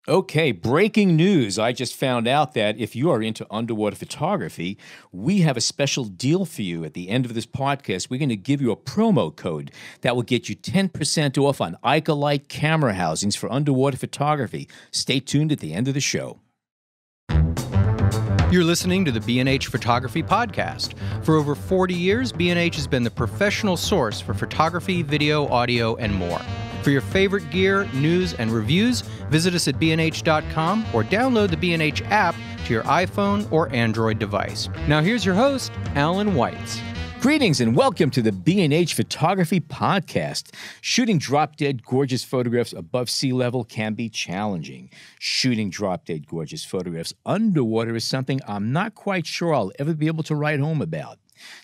Okay, breaking news. I just found out that if you are into underwater photography, we have a special deal for you at the end of this podcast. We're going to give you a promo code that will get you 10% off on Icolite camera housings for underwater photography. Stay tuned at the end of the show. You're listening to the B&H Photography Podcast. For over 40 years, B&H has been the professional source for photography, video, audio, and more. For your favorite gear, news, and reviews, visit us at bnh.com or download the B&H app to your iPhone or Android device. Now here's your host, Alan Weitz. Greetings and welcome to the B&H Photography Podcast. Shooting drop-dead gorgeous photographs above sea level can be challenging. Shooting drop-dead gorgeous photographs underwater is something I'm not quite sure I'll ever be able to write home about.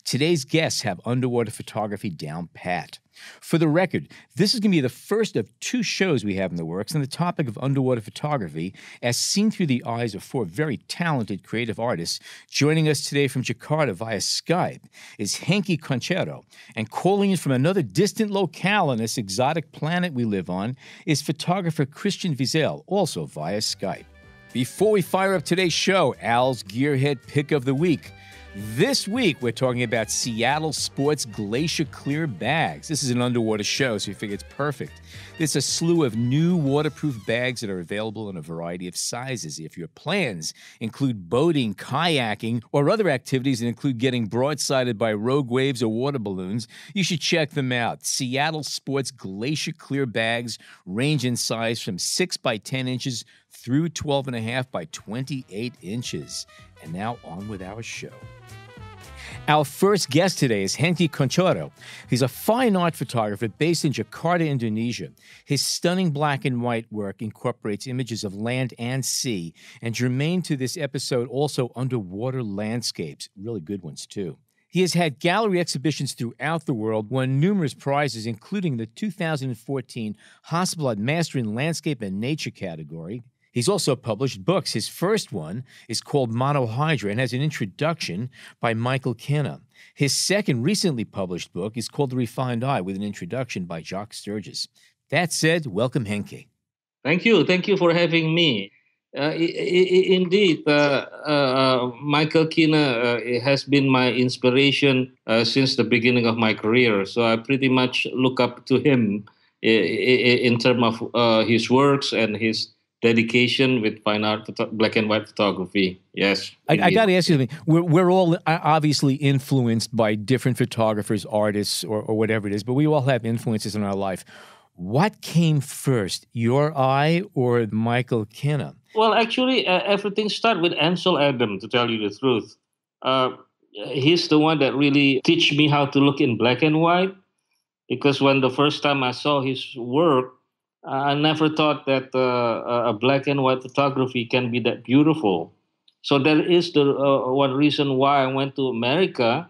Today's guests have underwater photography down pat. For the record, this is going to be the first of two shows we have in the works on the topic of underwater photography, as seen through the eyes of four very talented creative artists. Joining us today from Jakarta via Skype is Hengki Koentjoro, and calling in from another distant locale on this exotic planet we live on is photographer Christian Vizl, also via Skype. Before we fire up today's show, Al's Gearhead Pick of the Week. This week, we're talking about Seattle Sports Glacier Clear bags. This is an underwater show, so we figure it's perfect. There's a slew of new waterproof bags that are available in a variety of sizes. If your plans include boating, kayaking, or other activities that include getting broadsided by rogue waves or water balloons, you should check them out. Seattle Sports Glacier Clear bags range in size from 6 by 10 inches through 12.5 by 28 inches. And now on with our show. Our first guest today is Hengki Koentjoro. He's a fine art photographer based in Jakarta, Indonesia. His stunning black and white work incorporates images of land and sea, and germane to this episode, also underwater landscapes. Really good ones, too. He has had gallery exhibitions throughout the world, won numerous prizes, including the 2014 Hasselblad Master in Landscape and Nature category. He's also published books. His first one is called Monohydra and has an introduction by Michael Kenna. His second recently published book is called The Refined Eye with an introduction by Jock Sturgis. That said, welcome, Hengki. Thank you. Thank you for having me. Indeed, Michael Kenna has been my inspiration since the beginning of my career. So I pretty much look up to him in terms of his works and his dedication with fine art, black and white photography. Yes. I got to ask you something. We're all obviously influenced by different photographers, artists, or whatever it is, but we all have influences in our life. What came first, your eye or Michael Kenna? Well, actually, everything started with Ansel Adams, to tell you the truth. He's the one that really teach me how to look in black and white, because when the first time I saw his work, I never thought that a black and white photography can be that beautiful. So that is the one reason why I went to America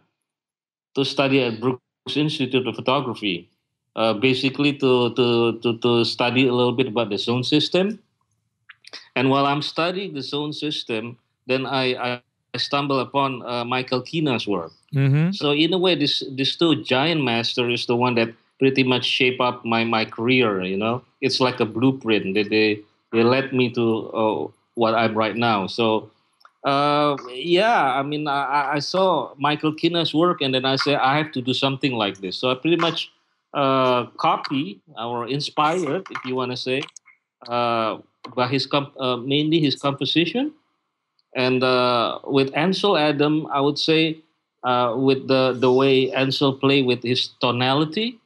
to study at Brooks Institute of Photography, basically to study a little bit about the zone system. And while I'm studying the zone system, then I stumble upon Michael Kenna's work. Mm-hmm. So in a way, this two giant master is the one that pretty much shape up my career, you know. It's like a blueprint that they led me to what I'm right now. So, I mean, I saw Michael Kenna's work, and then I said, I have to do something like this. So I pretty much copy or inspired, if you want to say, by his mainly his composition. And with Ansel Adams, I would say with the way Ansel play with his tonality,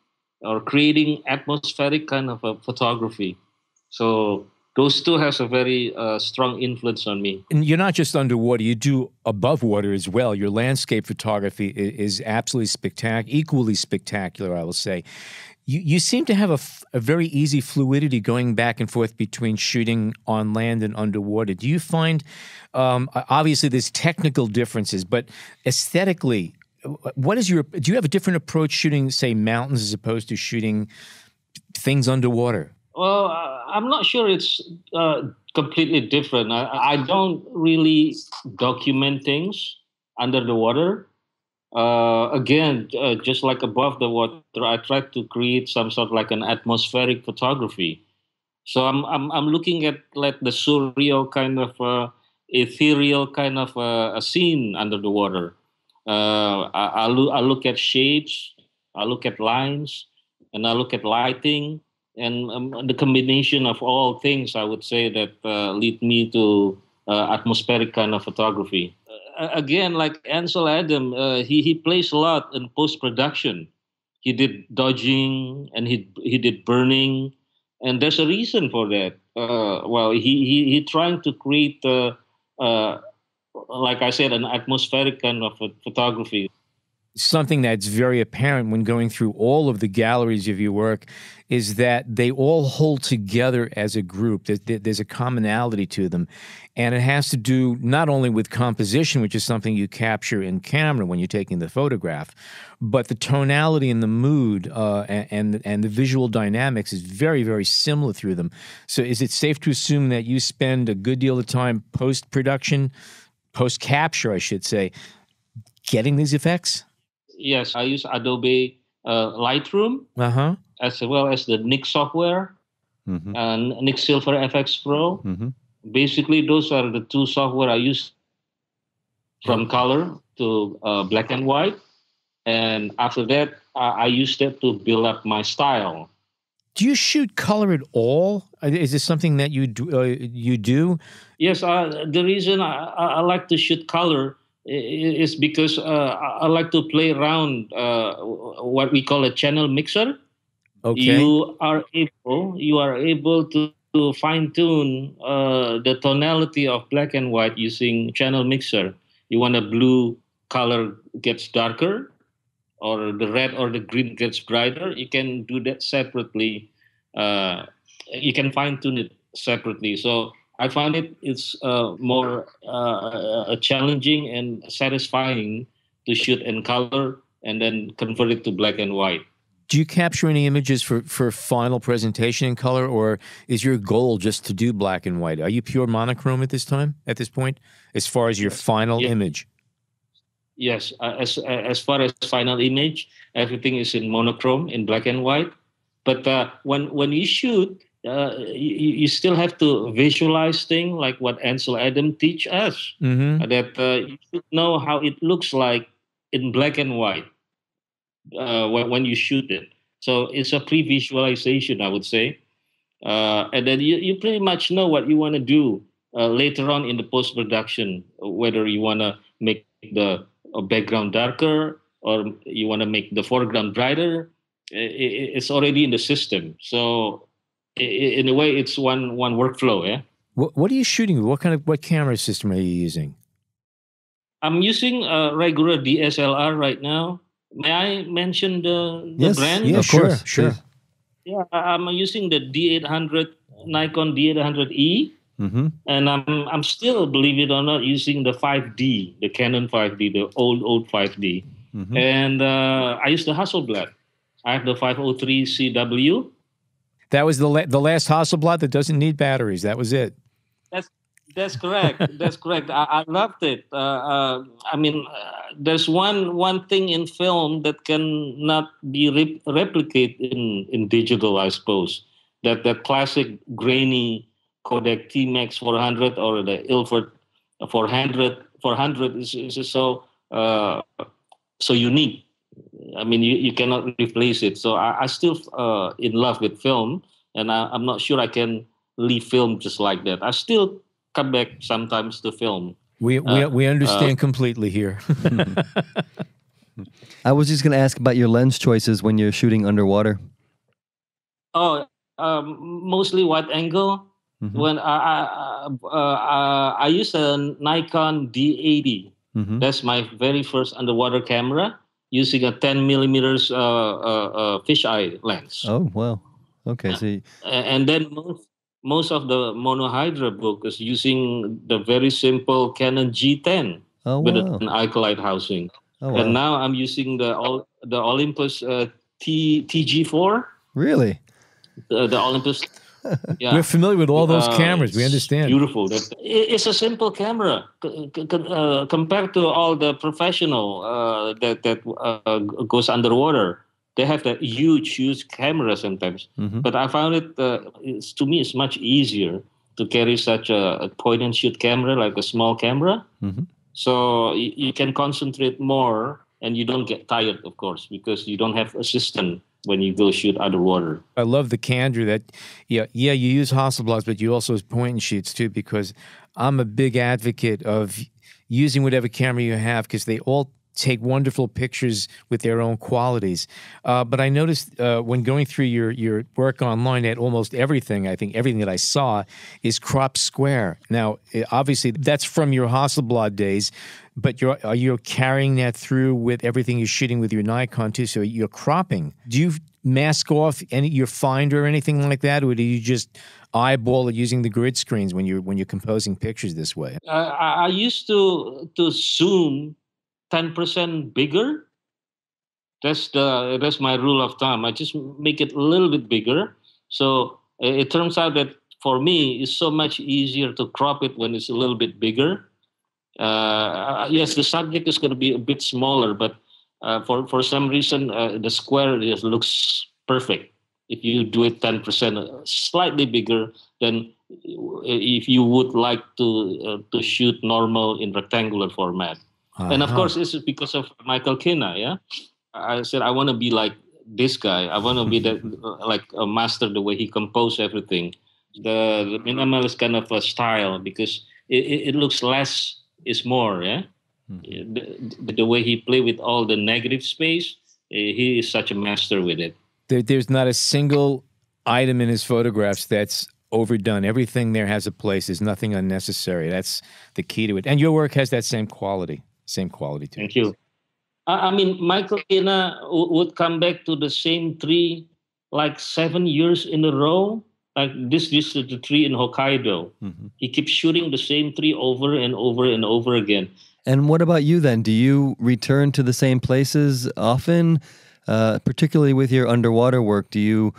or creating atmospheric kind of a photography. So those two has a very strong influence on me. And you're not just underwater, you do above water as well. Your landscape photography is absolutely spectacular, equally spectacular, I will say. You seem to have a very easy fluidity going back and forth between shooting on land and underwater. Do you find, obviously there's technical differences, but aesthetically, do you have a different approach shooting, say, mountains as opposed to shooting things underwater? Well, I'm not sure it's completely different. I don't really document things under the water. Again, just like above the water, I try to create some sort of like an atmospheric photography. So I'm looking at like the surreal kind of ethereal kind of a scene under the water. I look at shapes, I look at lines, and I look at lighting, and the combination of all things, I would say, that lead me to atmospheric kind of photography. Again, like Ansel Adam, he plays a lot in post production. He did dodging and he did burning, and there's a reason for that. Well, he trying to create, like I said, an atmospheric kind of photography. Something that's very apparent when going through all of the galleries of your work is that they all hold together as a group. There's a commonality to them. And it has to do not only with composition, which is something you capture in camera when you're taking the photograph, but the tonality and the mood and the visual dynamics is very, very similar through them. So is it safe to assume that you spend a good deal of time post-production, post-capture, I should say, getting these effects? Yes, I use Adobe Lightroom as well as the Nik software and Nik Silver FX Pro. Basically, those are the two software I use from color to black and white. And after that, I use that to build up my style. Do you shoot color at all? Is this something that you do? Yes, the reason I like to shoot color is because I like to play around what we call a channel mixer. Okay. You are able to fine tune the tonality of black and white using channel mixer. You want a blue color gets darker, or the red or the green gets brighter. You can do that separately. You can fine tune it separately. So I find it's more challenging and satisfying to shoot in color and then convert it to black and white. Do you capture any images for final presentation in color, or is your goal just to do black and white? Are you pure monochrome at this point, as far as your final image? Yes, as far as final image, everything is in monochrome, in black and white. But when you shoot, you still have to visualize things like what Ansel Adams teach us, that you should know how it looks like in black and white when you shoot it. So it's a pre-visualization, I would say. And then you pretty much know what you want to do later on in the post-production, whether you want to make the background darker or you want to make the foreground brighter. It's already in the system. So in a way, it's one workflow. Yeah. What are you shooting with? What camera system are you using? I'm using a regular DSLR right now. May I mention the brand? Yeah, sure. Yeah, I'm using the D800 Nikon D800E, and I'm still, believe it or not, using the 5D, the Canon 5D, the old 5D, and I use the Hasselblad. I have the 503 CW. That was the last Hasselblad that doesn't need batteries. That was it. That's correct. That's correct. I loved it. I mean, there's one thing in film that cannot be replicated in digital, I suppose. That classic grainy Kodak T-Max 400 or the Ilford 400 is so unique. I mean, you cannot replace it. So I still in love with film, and I'm not sure I can leave film just like that. I still come back sometimes to film. We understand completely here. I was just going to ask about your lens choices when you're shooting underwater. Oh, mostly wide angle. When I use a Nikon D80. That's my very first underwater camera, using a 10 millimeters fisheye lens. Oh wow! Okay, so and then most of the monohydra book is using the very simple Canon G10 with an Icolite housing. Oh, wow. And now I'm using the Olympus TG4. Really? The Olympus. Yeah. We're familiar with all those cameras. We understand. Beautiful. It's a simple camera compared to all the professional that goes underwater. they have the huge camera sometimes. But I found to me, it's much easier to carry such a point and shoot camera, like a small camera. So you can concentrate more, and you don't get tired, of course, because you don't have assistant when you go shoot underwater. I love the candor that, you use Hasselblads, but you also use point and shoots too, because I'm a big advocate of using whatever camera you have, because they all take wonderful pictures with their own qualities. But I noticed when going through your work online that almost everything, I think everything that I saw is cropped square. Now, obviously, that's from your Hasselblad days, but are you carrying that through with everything you're shooting with your Nikon too? So you're cropping. Do you mask off your finder or anything like that, or do you just eyeball it using the grid screens when you're composing pictures this way? I used to zoom 10% bigger. That's my rule of thumb. I just make it a little bit bigger. So it turns out that for me, it's so much easier to crop it when it's a little bit bigger. Yes, the subject is going to be a bit smaller, but for some reason, the square just looks perfect. If you do it 10% slightly bigger than if you would like to shoot normal in rectangular format. And of course, this is because of Michael Kina. Yeah, I said I want to be like this guy. I want to be like a master the way he composed everything. The minimalist kind of a style, because it looks less is more. Yeah, the way he played with all the negative space, he is such a master with it. There's not a single item in his photographs that's overdone. Everything there has a place. There's nothing unnecessary. That's the key to it. And your work has that same quality. Same quality too. Thank you. I mean, Michael Kina would come back to the same tree like 7 years in a row. Like this is the tree in Hokkaido. He keeps shooting the same tree over and over and over again. And what about you then? Do you return to the same places often? Particularly with your underwater work, do you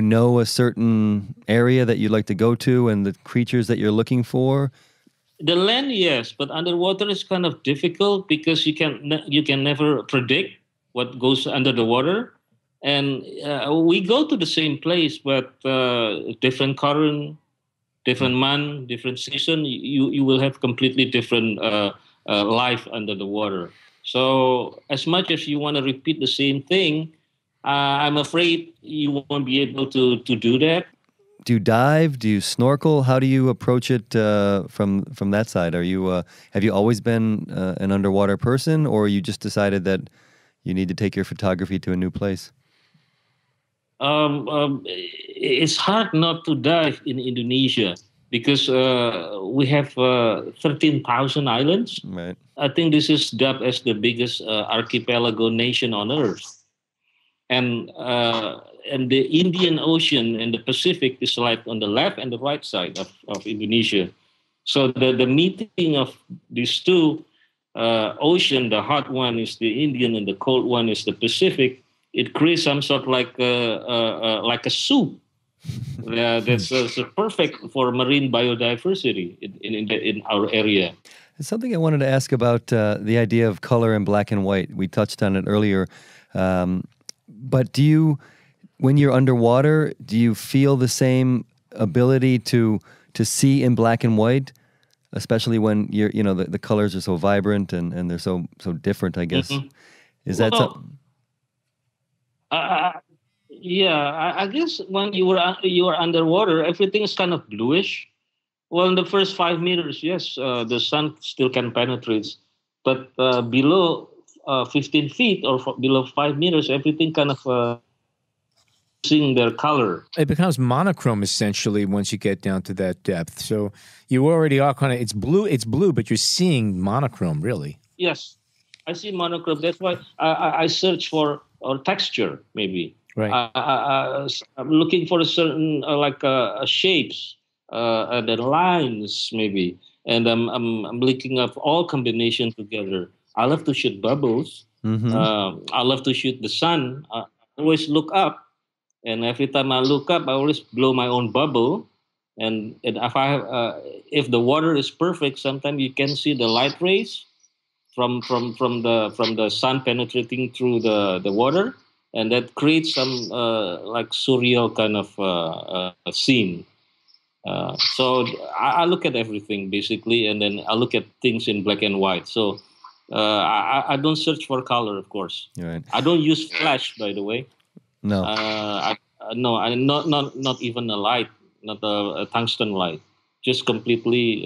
know a certain area that you'd like to go to and the creatures that you're looking for? The land, yes, but underwater is kind of difficult because you can never predict what goes under the water, and we go to the same place, but different current, different month, different season. You will have completely different life under the water. So as much as you want to repeat the same thing, I'm afraid you won't be able to do that. Do you dive? Do you snorkel? How do you approach it from that side? Are you have you always been an underwater person, or you just decided that you need to take your photography to a new place? It's hard not to dive in Indonesia because we have 13,000 islands. Right. I think this is dubbed as the biggest archipelago nation on Earth. And the Indian Ocean and the Pacific is like on the left and the right side of Indonesia. So the meeting of these two ocean, the hot one is the Indian and the cold one is the Pacific. It creates some sort like a soup. That's perfect for marine biodiversity in our area. Something I wanted to ask about the idea of color in black and white. We touched on it earlier. But when you're underwater, do you feel the same ability to see in black and white, especially when the colors are so vibrant and they're so different, I guess? Is that something? Yeah, I guess when you are underwater, everything is kind of bluish. Well, in the first 5 meters, yes, the sun still can penetrate, but below 15 feet or below 5 meters, everything kind of seeing their color. It becomes monochrome essentially once you get down to that depth. So you already are kind of, it's blue, but you're seeing monochrome, really. Yes, I see monochrome. That's why I search for texture, maybe. Right. I'm looking for a certain shapes and the lines, maybe. And I'm looking up all combination together. I love to shoot bubbles. I love to shoot the sun. I always look up, and every time I look up, I always blow my own bubble. And if the water is perfect, sometimes you can see the light rays from the sun penetrating through the water. and that creates some like surreal kind of scene. So I look at everything basically, and then I look at things in black and white. So I don't search for color, of course. Right. I don't use flash, by the way. No. No, I not even a light, not a tungsten light. Just completely,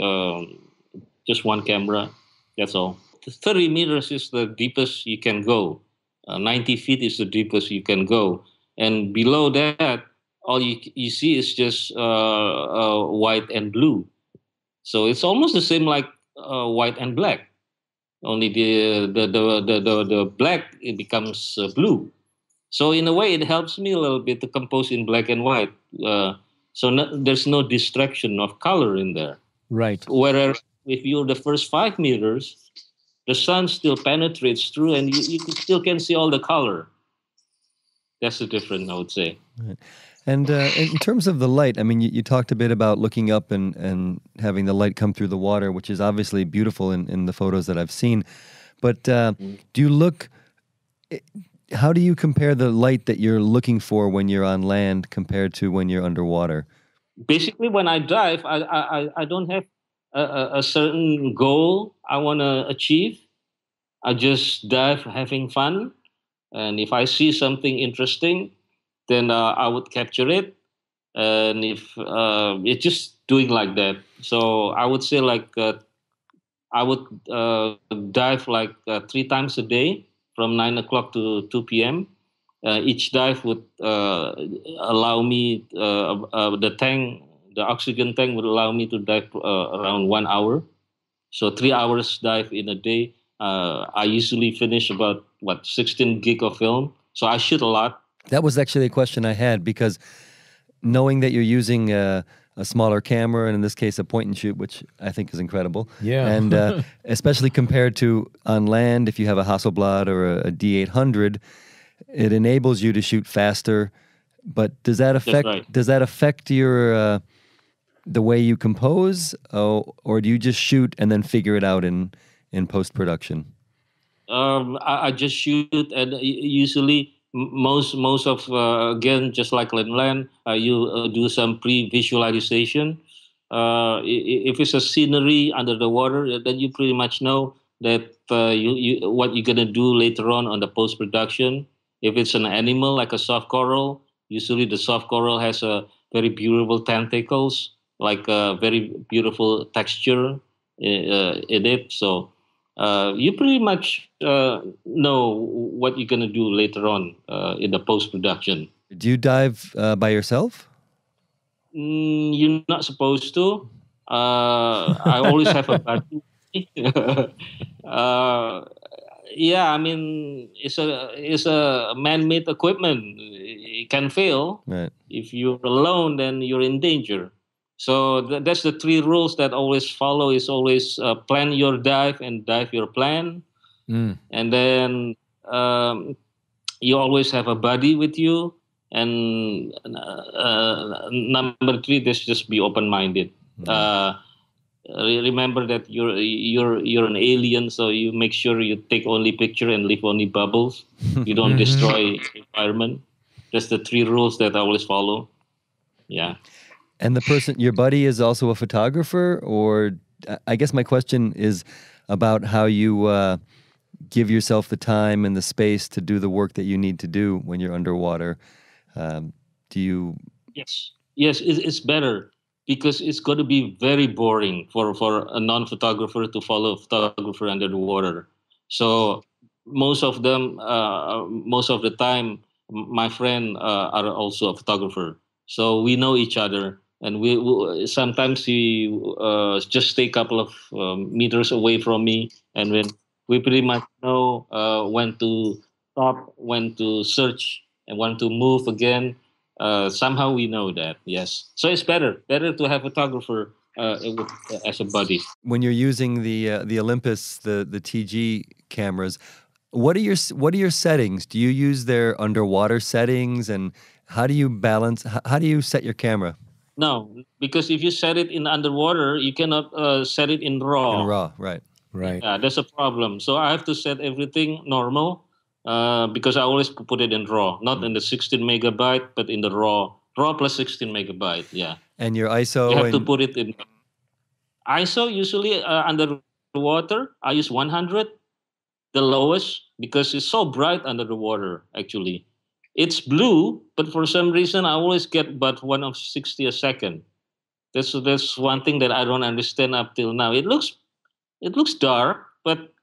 just one camera. That's all. 30 meters is the deepest you can go. 90 feet is the deepest you can go, and below that, all you see is just white and blue. So it's almost the same like white and black. Only the black, it becomes blue. So in a way, it helps me a little bit to compose in black and white. There's no distraction of color in there. Right. Whereas if you're the first 5 meters, the sun still penetrates through, and you still can see all the color. That's the difference, I would say. Right. And in terms of the light, I mean, you talked a bit about looking up and having the light come through the water, which is obviously beautiful in the photos that I've seen. But do you look? How do you compare the light that you're looking for when you're on land compared to when you're underwater? Basically, when I dive, I don't have a certain goal I want to achieve. I just dive having fun. And if I see something interesting, then I would capture it. And if it's just doing like that. So I would say like I would dive like 3 times a day from 9 o'clock to 2 p.m. Each dive would allow me, the oxygen tank would allow me to dive around 1 hour. So 3 hours dive in a day. I usually finish about 16 gig of film. So I shoot a lot. That was actually a question I had, because knowing that you're using a smaller camera, and in this case a point and shoot, which I think is incredible. Yeah. And especially compared to on land, if you have a Hasselblad or a D800, it enables you to shoot faster. But does that affect? That's right. Does that affect your the way you compose, or do you just shoot and then figure it out in post production? I just shoot, and usually most of again, just like land, you do some pre-visualization. If it's a scenery under the water, then you pretty much know that you what you're gonna do later on the post production. If it's an animal like a soft coral, usually the soft coral has a very beautiful tentacles, like a very beautiful texture in it. So you pretty much know what you're going to do later on in the post-production. Do you dive by yourself? You're not supposed to. I always have a buddy. Yeah, I mean, it's a man-made equipment. It can fail. Right. If you're alone, then you're in danger. So that's the 3 rules that always follow. Is always plan your dive and dive your plan. And then you always have a buddy with you. And number 3, just be open-minded. Remember that you're an alien, so you make sure you take only picture and leave only bubbles. You don't destroy the environment. That's the 3 rules that I always follow. Yeah. And the person, your buddy, is also a photographer? Or I guess my question is about how you give yourself the time and the space to do the work that you need to do when you're underwater. Do you? Yes, it's better, because it's going to be very boring for a non-photographer to follow a photographer under the water. So most of the time, my friend are also a photographer. So we know each other. And we sometimes he just stay a couple of meters away from me, and when we pretty much know when to stop, when to search, and when to move again. Somehow we know that, yes. So it's better to have a photographer as a buddy. When you're using the Olympus, the TG cameras, what are your settings? Do you use their underwater settings, and how do you balance? How do you set your camera? No, because if you set it in underwater, you cannot set it in RAW. In RAW, right. Right. Yeah, that's a problem. So I have to set everything normal, because I always put it in RAW, not in the 16 megabyte, but in the RAW plus 16 megabyte. Yeah. And your ISO? You have to put it in ISO. Usually under the water, I use 100, the lowest, because it's so bright under the water. Actually, it's blue, but for some reason I always get about 1 of 60 a second. That's one thing that I don't understand up till now. It looks dark, but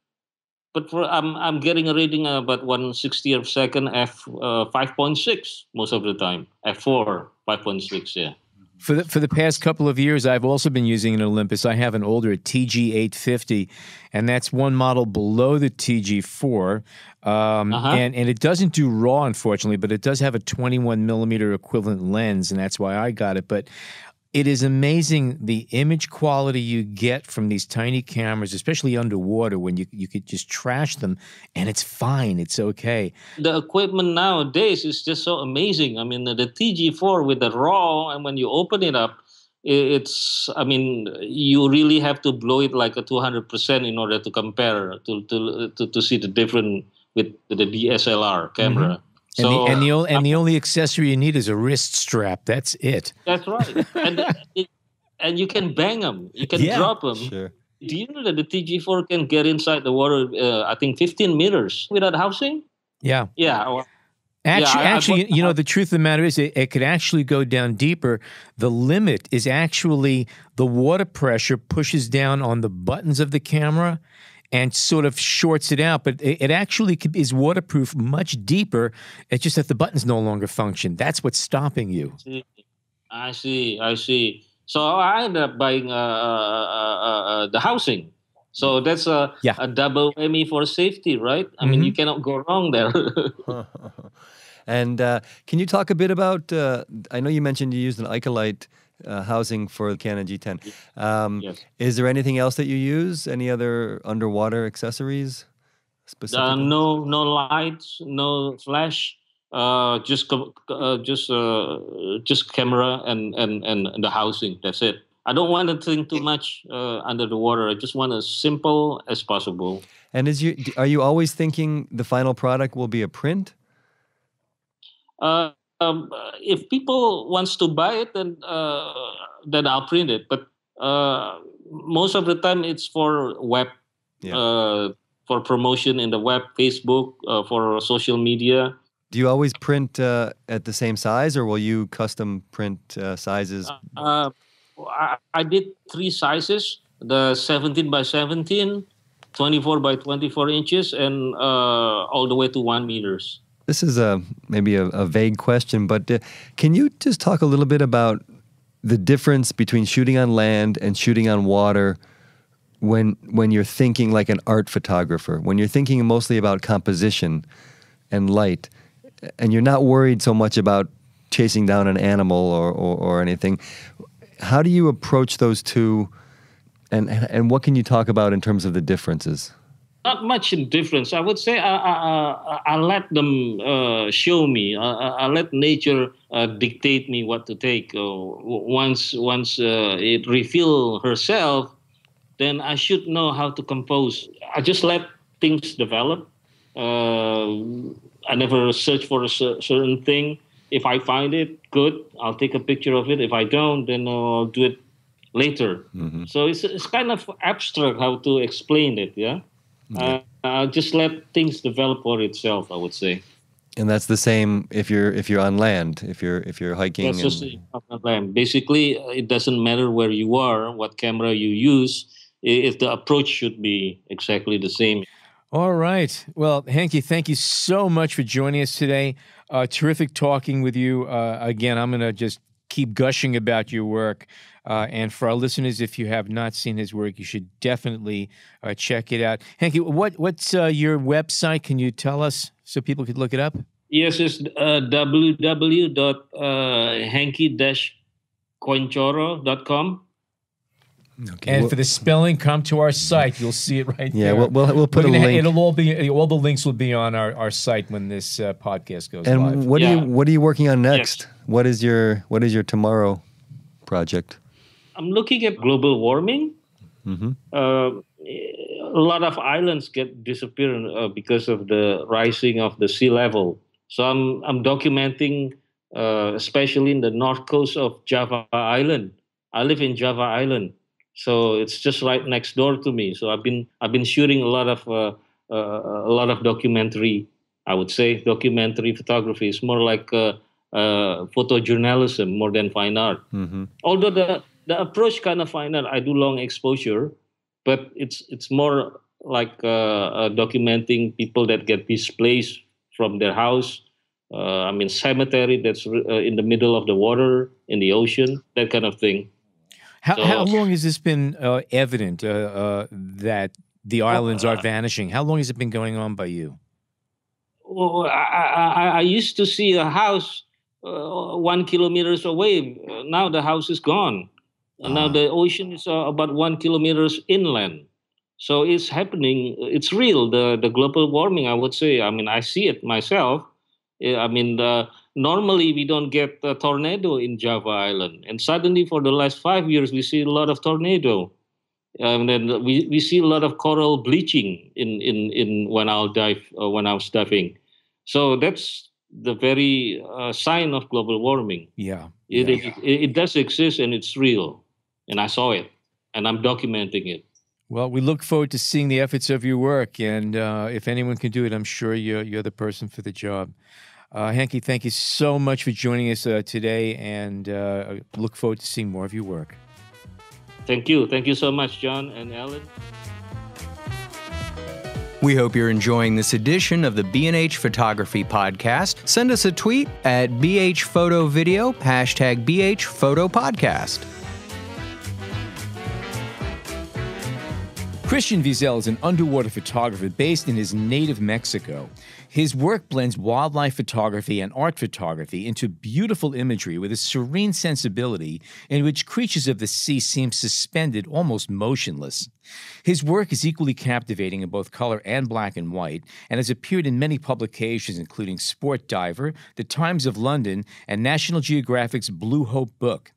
I'm getting a reading about 1/60 of a second f 5.6 most of the time. f4 5.6. Yeah. For the past couple of years, I've also been using an Olympus. I have an older TG850, and that's one model below the TG4. And it doesn't do RAW, unfortunately, but it does have a 21 millimeter equivalent lens, and that's why I got it. But it is amazing the image quality you get from these tiny cameras, especially underwater, when you could just trash them, and it's fine. It's okay. The equipment nowadays is just so amazing. I mean, the TG4 with the RAW, and when you open it up, you really have to blow it like a 200% in order to compare, to see the difference with the DSLR camera. Mm-hmm. And the only accessory you need is a wrist strap. That's it. That's right. And you can bang them. You can drop them. Sure. Do you know that the TG4 can get inside the water, I think 15 meters without housing? Yeah. Yeah. Actually, the truth of the matter is it could actually go down deeper. The limit is actually the water pressure pushes down on the buttons of the camera and sort of shorts it out, but it actually is waterproof much deeper. It's just that the buttons no longer function. That's what's stopping you. I see. So I ended up buying the housing. So that's a double whammy for safety, right? I mean, you cannot go wrong there. And can you talk a bit about, I know you mentioned you used an Icolite housing for the Canon G10. Yes. Is there anything else that you use? Any other underwater accessories specifically? No lights, no flash. Just camera and the housing. That's it. I don't want to think too much under the water. I just want as simple as possible. And are you always thinking the final product will be a print? If people wants to buy it, then I'll print it. But most of the time, it's for web, for promotion in the web, Facebook, for social media. Do you always print at the same size, or will you custom print sizes? I did 3 sizes: the 17 by 17, 24 by 24 inches, and all the way to 1 meters. This is maybe a vague question, but can you just talk a little bit about the difference between shooting on land and shooting on water when you're thinking like an art photographer, when you're thinking mostly about composition and light, and you're not worried so much about chasing down an animal or anything? How do you approach those two, and what can you talk about in terms of the differences? Not much in difference. I would say I let them show me. I let nature dictate me what to take. Once it reveal herself, then I should know how to compose. I just let things develop. I never search for a certain thing. If I find it good, I'll take a picture of it. If I don't, then I'll do it later. Mm-hmm. So it's kind of abstract how to explain it. Yeah. Just let things develop for itself, I would say. And that's the same if you're on land, if you're hiking. That's just on land. Basically, it doesn't matter where you are, what camera you use. If the approach should be exactly the same. All right. Well, Hengki, thank you so much for joining us today. Terrific talking with you. Again, I'm going to just keep gushing about your work. And for our listeners, if you have not seen his work, you should definitely check it out. Hengki, what's your website? Can you tell us so people could look it up? Yes, it's www.hengki-koentjoro.com. Okay. And for the spelling, come to our site. You'll see it right there. Yeah, we'll put a link. It'll all the links will be on our site when this podcast goes live. And what are you working on next? Yes. What is your tomorrow project? I'm looking at global warming. Mm-hmm. a lot of islands get disappeared because of the rising of the sea level. So I'm documenting, especially in the north coast of Java Island. I live in Java Island, so it's just right next door to me. So I've been shooting a lot of documentary. I would say documentary photography is more like photojournalism more than fine art. Mm-hmm. Although the approach kind of fine art, I do long exposure, but it's more like documenting people that get displaced from their house. I mean, cemetery that's in the middle of the water, in the ocean, that kind of thing. How long has this been evident that the islands are vanishing? How long has it been going on by you? Well, I used to see a house 1 kilometers away. Now the house is gone. And now the ocean is about 1 kilometers inland. So it's happening. It's real. The global warming, I would say. I mean, I see it myself. I mean, normally we don't get a tornado in Java Island, and suddenly for the last 5 years we see a lot of tornado, and then we see a lot of coral bleaching in when I was diving. So that's the very sign of global warming. Yeah, it does exist and it's real, and I saw it, and I'm documenting it. Well, we look forward to seeing the efforts of your work, and if anyone can do it, I'm sure you're the person for the job. Hengki, thank you so much for joining us today, and look forward to seeing more of your work. Thank you. Thank you so much, John and Ellen. We hope you're enjoying this edition of the B&H Photography Podcast. Send us a tweet at BHPhotoVideo, #BHPhotoPodcast. Christian Vizl is an underwater photographer based in his native Mexico. His work blends wildlife photography and art photography into beautiful imagery with a serene sensibility in which creatures of the sea seem suspended, almost motionless. His work is equally captivating in both color and black and white, and has appeared in many publications including Sport Diver, The Times of London, and National Geographic's Blue Hope book.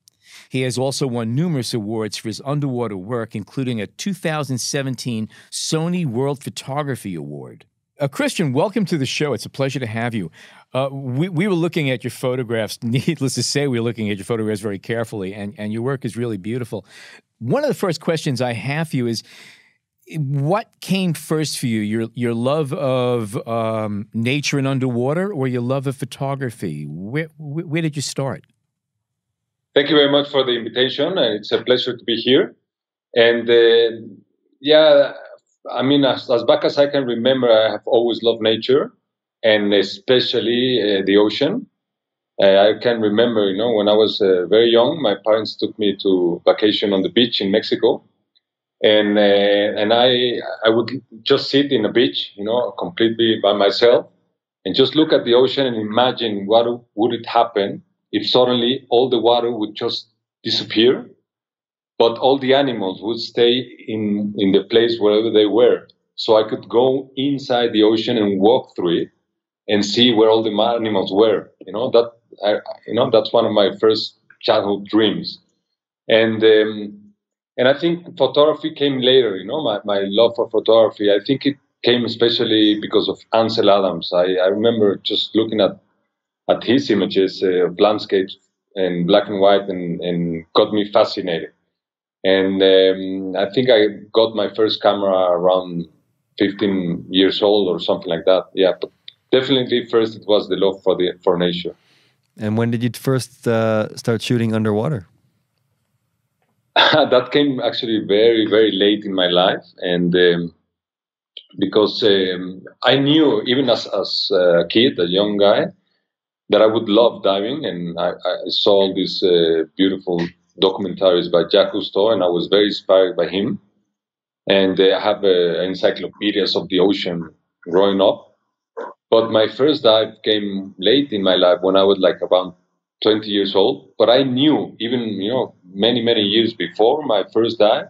He has also won numerous awards for his underwater work, including a 2017 Sony World Photography Award. Christian, welcome to the show. It's a pleasure to have you. We were looking at your photographs. Needless to say, we were looking at your photographs very carefully, and your work is really beautiful. One of the first questions I have for you is, what came first for you, your love of nature and underwater, or your love of photography? Where did you start? Thank you very much for the invitation. It's a pleasure to be here. And I mean, as back as I can remember, I have always loved nature, and especially the ocean. I can remember, when I was very young, my parents took me to vacation on the beach in Mexico. And I would just sit in a beach, completely by myself, and just look at the ocean and imagine what would it happen if suddenly all the water would just disappear, but all the animals would stay in the place wherever they were. So I could go inside the ocean and walk through it and see where all the animals were. That's one of my first childhood dreams. And I think photography came later. My love for photography, I think it came especially because of Ansel Adams. I remember just looking at his images of landscapes in black and white, and got me fascinated. And I think I got my first camera around 15 years old or something like that. Yeah, but definitely first it was the love for nature. And when did you first start shooting underwater? That came actually very, very late in my life, and because I knew even as a kid, a young guy, that I would love diving, and I saw all these beautiful documentaries by Jacques Cousteau, and I was very inspired by him. And I have encyclopedias of the ocean growing up. But my first dive came late in my life, when I was like around 20 years old. But I knew, even many, many years before my first dive,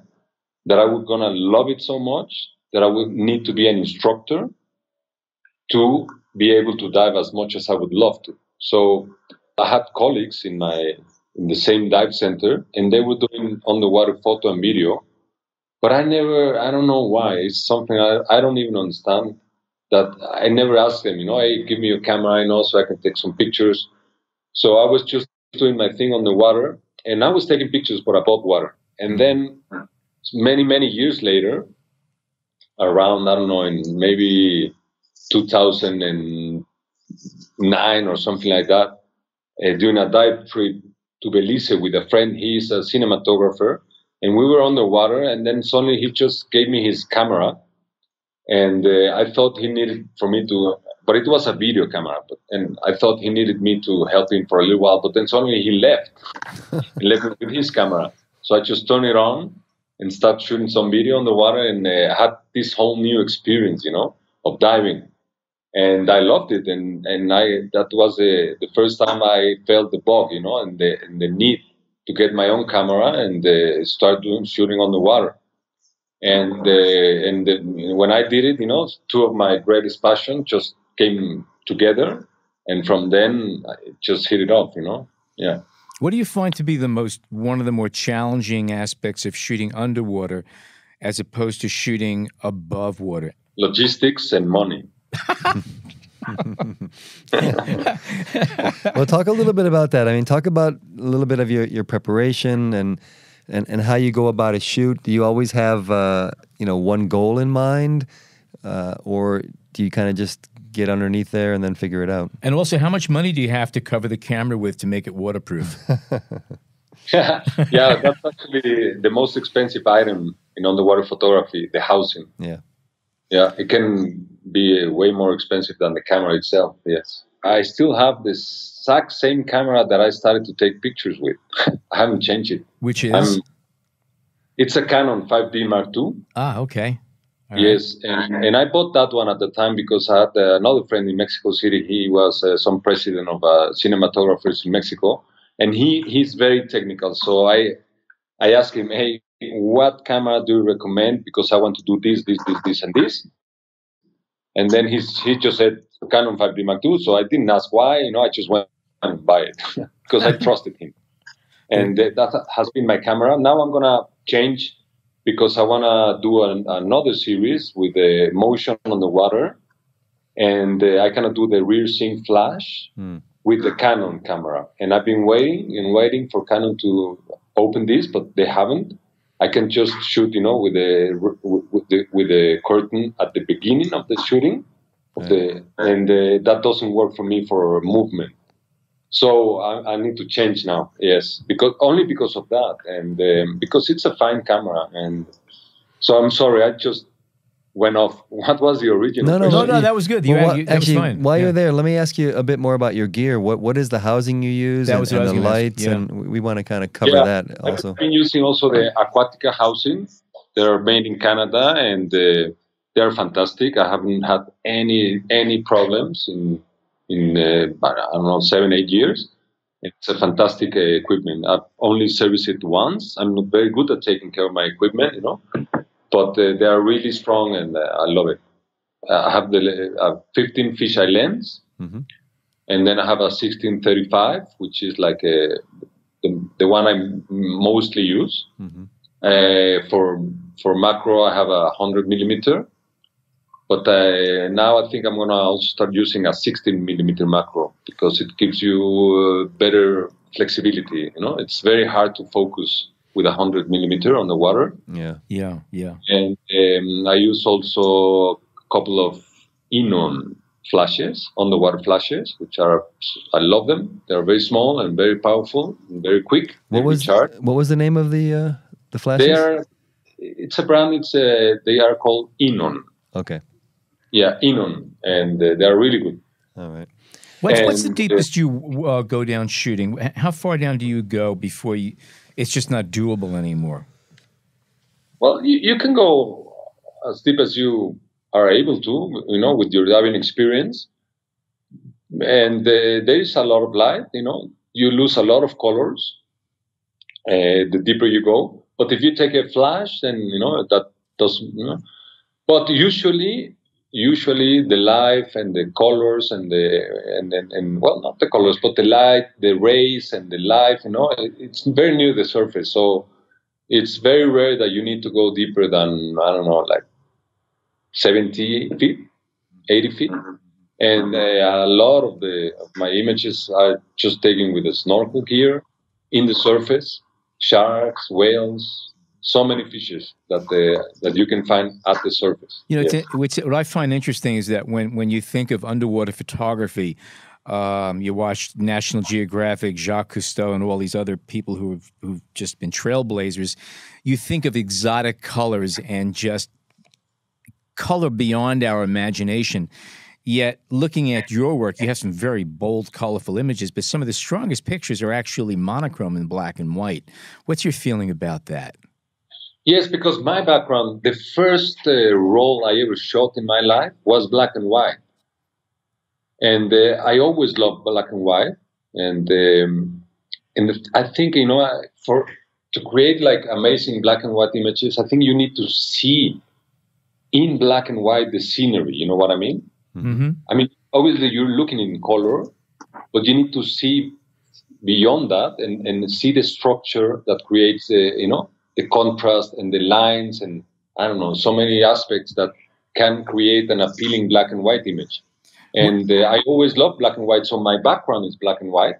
that I was gonna love it so much that I would need to be an instructor to be able to dive as much as I would love to. So I had colleagues in the same dive center, and they were doing underwater photo and video. But I don't know why. It's something I don't even understand. That I never asked them, hey, give me your camera, so I can take some pictures. So I was just doing my thing on the water, and I was taking pictures, but above water. And then many, many years later, around, I don't know, in maybe 2009 or something like that, doing a dive trip to Belize with a friend. He's a cinematographer, and we were underwater, and then suddenly he just gave me his camera, and I thought he needed for me to, but it was a video camera, and I thought he needed me to help him for a little while, but then suddenly he left. He left me with his camera. So I just turned it on and started shooting some video on the water, and had this whole new experience, of diving. And I loved it, and that was the first time I felt the bug, and the need to get my own camera and start shooting on the water. And when I did it, two of my greatest passions just came together, and from then I just hit it off, Yeah. What do you find to be one of the more challenging aspects of shooting underwater as opposed to shooting above water? Logistics and money. Well, talk a little bit about that. I mean, talk about a little bit of your preparation and how you go about a shoot. Do you always have one goal in mind, or do you kind of just get underneath there and then figure it out? And also, how much money do you have to cover the camera with to make it waterproof? Yeah, that's actually the most expensive item in underwater photography, the housing. Yeah, it can be way more expensive than the camera itself, yes. I still have the exact same camera that I started to take pictures with. I haven't changed it. Which is? It's a Canon 5D Mark II. Ah, okay. All yes, right. And I bought that one at the time because I had another friend in Mexico City. He was some president of cinematographers in Mexico, and he's very technical. So I asked him, hey, what camera do you recommend? Because I want to do this, and this. And then he just said Canon 5D Mark II. So I didn't ask why. I just went and buy it because I trusted him. And that has been my camera. Now I'm gonna change because I wanna do another series with the motion on the water, and I cannot do the rear sync flash with the Canon camera. And I've been waiting for Canon to open this, but they haven't. I can just shoot, with the curtain at the beginning of the shooting, and that doesn't work for me for movement. So I need to change now. Yes, because of that, and because it's a fine camera. And so I'm sorry, I just went off. What was the original? No, that was good. Actually, that was fine. While you're there, let me ask you a bit more about your gear. What is the housing you use and the lights? And we want to kind of cover that also. I've been using also the Aquatica housing. They're made in Canada, and they're fantastic. I haven't had any problems in I don't know, 7-8 years. It's a fantastic equipment. I've only serviced it once. I'm not very good at taking care of my equipment, but they are really strong, and I love it. I have the 15 fisheye lens, and then I have a 16-35, which is like the one I mostly use. For macro, I have a 100 millimeter. But now I think I'm going to also start using a 16 millimeter macro because it gives you better flexibility. It's very hard to focus with 100 millimeter on the water. Yeah. And I use also a couple of Enon flashes, underwater flashes, which I love them. They're very small and very powerful and very quick. What was the name of the flashes? It's a brand. They are called Enon. Okay. Yeah, Enon, and they're really good. All right. What's the deepest you go down shooting? How far down do you go before it's just not doable anymore? Well, you can go as deep as you are able to, with your diving experience. And there is a lot of light, You lose a lot of colors the deeper you go. But if you take a flash, then, that doesn't, But usually the light and the colors and not the colors, but the light, the rays and the light, it's very near the surface. So It's very rare that you need to go deeper than, I don't know, like 70 feet, 80 feet. And a lot of my images are just taken with a snorkel gear in the surface, sharks, whales, so many fishes that you can find at the surface. You know, what I find interesting is that when you think of underwater photography, you watch National Geographic, Jacques Cousteau, and all these other people who've just been trailblazers, you think of exotic colors and just color beyond our imagination. Yet, looking at your work, you have some very bold, colorful images, but some of the strongest pictures are actually monochrome in black and white. What's your feeling about that? Yes, because my background, the first role I ever shot in my life was black and white. And I always loved black and white. And I think, you know, to create like amazing black and white images, I think you need to see in black and white the scenery. You know what I mean? Mm-hmm. I mean, obviously you're looking in color, but you need to see beyond that and see the structure that creates, you know, the contrast and the lines and, I don't know, so many aspects that can create an appealing black and white image. And I always loved black and white, so my background is black and white,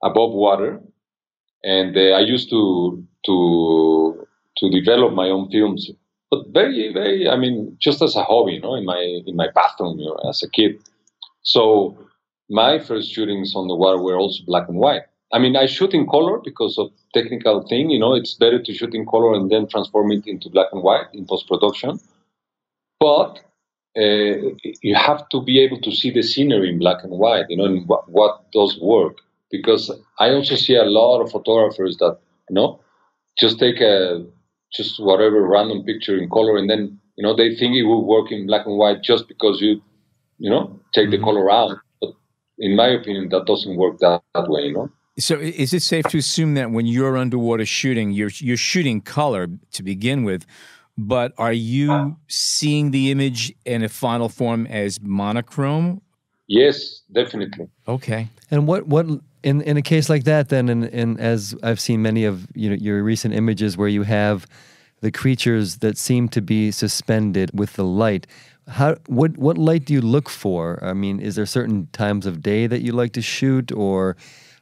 above water. And I used to develop my own films, but very, very, I mean, just as a hobby, you know, in my bathroom, you know, as a kid. So my first shootings on the water were also black and white. I mean, I shoot in color because of technical thing, you know, it's better to shoot in color and then transform it into black and white in post-production. But you have to be able to see the scenery in black and white, you know, and what does work. Because I also see a lot of photographers that, you know, just take just whatever random picture in color and then, you know, they think it will work in black and white just because you know, take the color out. But in my opinion, that doesn't work that way, you know. So is it safe to assume that when you're underwater shooting, you're shooting color to begin with, but are you seeing the image in a final form as monochrome? Yes, definitely. Okay. And what in a case like that, then, and as I've seen many of your recent images where you have the creatures that seem to be suspended with the light, what light do you look for? I mean, is there certain times of day that you like to shoot, or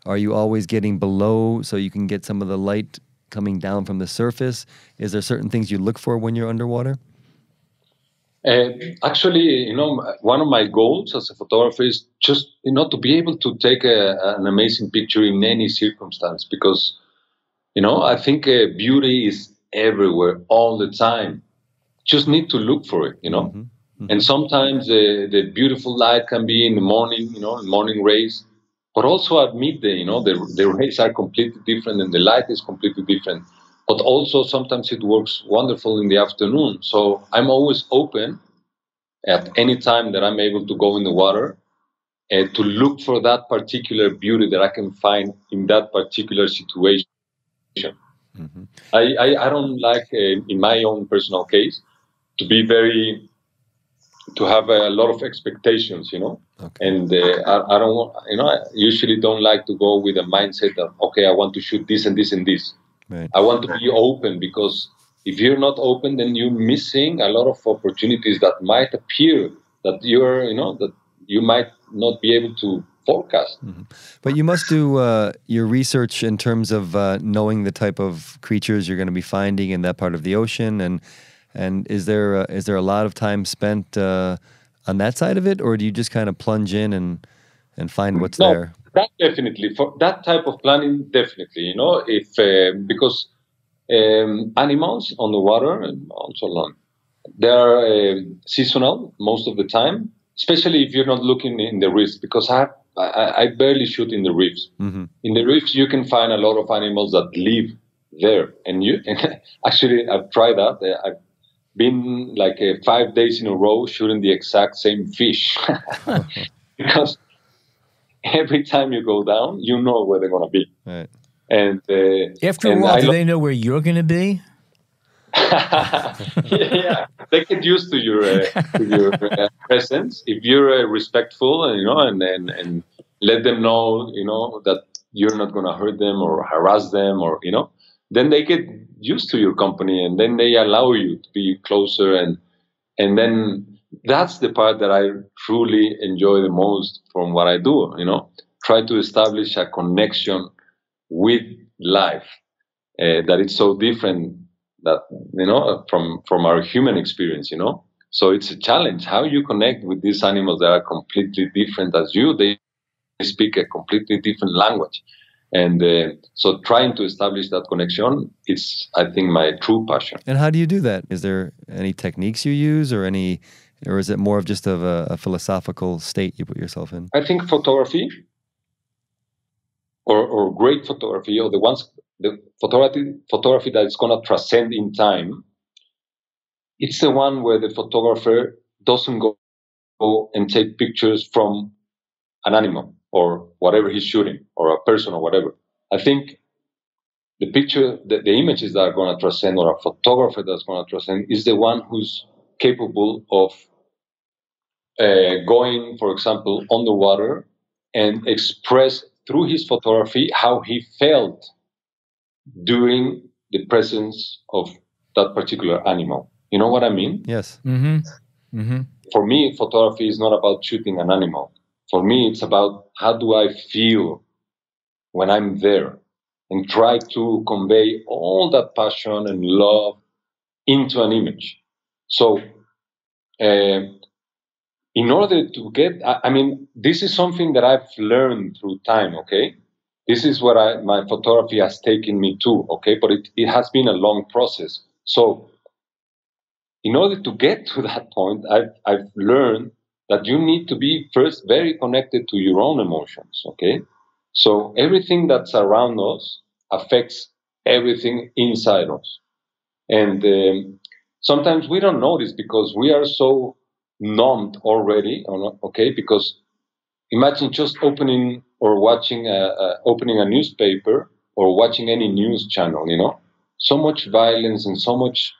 are you always getting below so you can get some of the light coming down from the surface? Is there certain things you look for when you're underwater? Actually, you know, one of my goals as a photographer is just, you know, to be able to take an amazing picture in any circumstance, because, you know, I think beauty is everywhere all the time. Just need to look for it, you know. Mm-hmm. Mm-hmm. And sometimes the beautiful light can be in the morning, you know, morning rays, but also at midday, you know, the rays are completely different and the light is completely different. But also sometimes it works wonderful in the afternoon. So I'm always open at any time that I'm able to go in the water to look for that particular beauty that I can find in that particular situation. Mm-hmm. I don't like, in my own personal case, to have a lot of expectations, you know. Okay. And I don't want, you know, I usually don't like to go with a mindset of, okay, I want to shoot this and this and this. Right. I want to be open, because if you're not open, then you're missing a lot of opportunities that might appear that that you might not be able to forecast. Mm-hmm. But you must do your research in terms of knowing the type of creatures you're going to be finding in that part of the ocean, and is there a lot of time spent on that side of it, or do you just kind of plunge in and find what's there? That definitely, for that type of planning, definitely, you know, because animals on the water and also land, they are seasonal most of the time, especially if you're not looking in the reefs, because I barely shoot in the reefs. Mm-hmm. In the reefs, you can find a lot of animals that live there, and actually, I've tried that. I've been like 5 days in a row shooting the exact same fish, because every time you go down, you know where they're going to be. Right. And after a while, do they know where you're going to be? Yeah, they get used to your presence if you're respectful, and you know, and let them know, you know, that you're not going to hurt them or harass them, or you know, then they get used to your company, and then they allow you to be closer, and then that's the part that I truly enjoy the most from what I do. Try to establish a connection with life that it's so different that from our human experience. So it's a challenge how you connect with these animals that are completely different as you. They speak a completely different language, and so trying to establish that connection is, I think, my true passion. And how do you do that? Is there any techniques you use, or is it more of just a philosophical state you put yourself in? I think photography, or great photography, or the photography that is going to transcend in time, it's the one where the photographer doesn't go and take pictures from an animal or whatever he's shooting, or a person or whatever. I think the picture, the images that are going to transcend, or a photographer that's going to transcend, is the one who's capable of going, for example, underwater and express through his photography how he felt during the presence of that particular animal. You know what I mean? Yes. Mm-hmm. Mm-hmm. For me, photography is not about shooting an animal. For me, it's about how do I feel when I'm there, and try to convey all that passion and love into an image. So, in order to get, this is something that I've learned through time, okay? This is what my photography has taken me to, okay? But it has been a long process. So, in order to get to that point, I've learned that you need to be first very connected to your own emotions, okay? So everything that's around us affects everything inside us. And sometimes we don't notice because we are so numbed already, okay? Because imagine just opening or watching, opening a newspaper or watching any news channel, so much violence and so much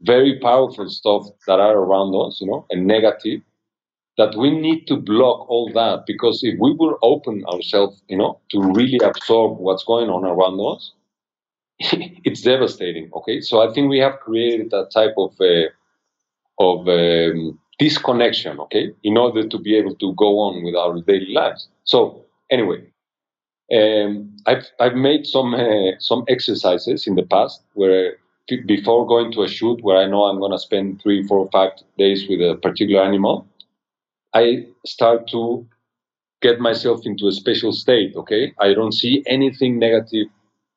very powerful stuff that are around us, and negative, that we need to block all that, because if we will open ourselves, to really absorb what's going on around us, it's devastating. Okay, so I think we have created that type of disconnection. Okay, in order to be able to go on with our daily lives. So anyway, I've made some exercises in the past where, before going to a shoot where I know I'm going to spend 3, 4, 5 days with a particular animal, I start to get myself into a special state, okay? I don't see anything negative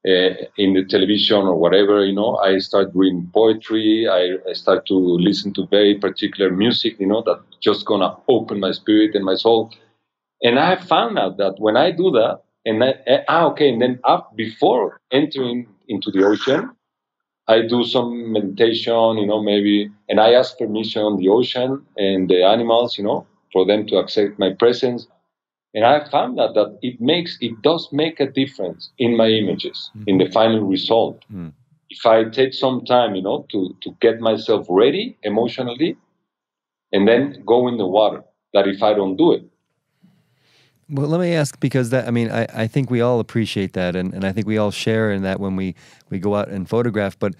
in the television or whatever, I start reading poetry, I start to listen to very particular music, that's just going to open my spirit and my soul. And I have found out that when I do that, and then before entering into the ocean, I do some meditation, maybe, and I ask permission on the ocean and the animals, for them to accept my presence. And I found that it does make a difference in my images, in the final result. Mm. If I take some time, to get myself ready emotionally, and then go in the water, that if I don't do it. Well, let me ask, because I think we all appreciate that, and I think we all share in that when we go out and photograph. But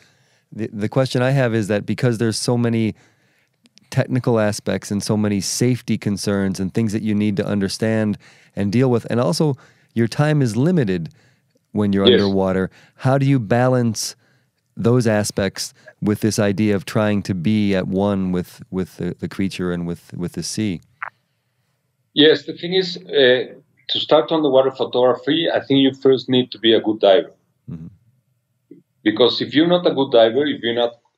the question I have is that because there's so many technical aspects and so many safety concerns and things that you need to understand and deal with, and also your time is limited when you're underwater, how do you balance those aspects with this idea of trying to be at one with the creature and with the sea? Yes, the thing is, to start underwater photography, I think you first need to be a good diver. Mm-hmm. Because if you're not a good diver,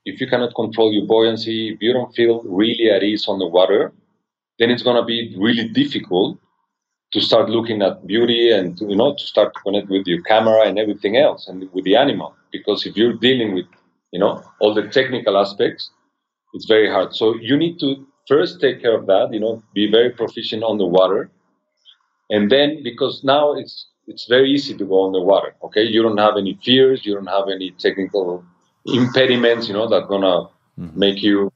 if you cannot control your buoyancy, if you don't feel really at ease on the water, then it's going to be really difficult to start looking at beauty and to start to connect with your camera and everything else, and with the animal. Because if you're dealing with, all the technical aspects, it's very hard. So you need to first take care of that, be very proficient on the water. And then, because now it's very easy to go underwater, okay? You don't have any fears, you don't have any technical impediments, that are gonna make you,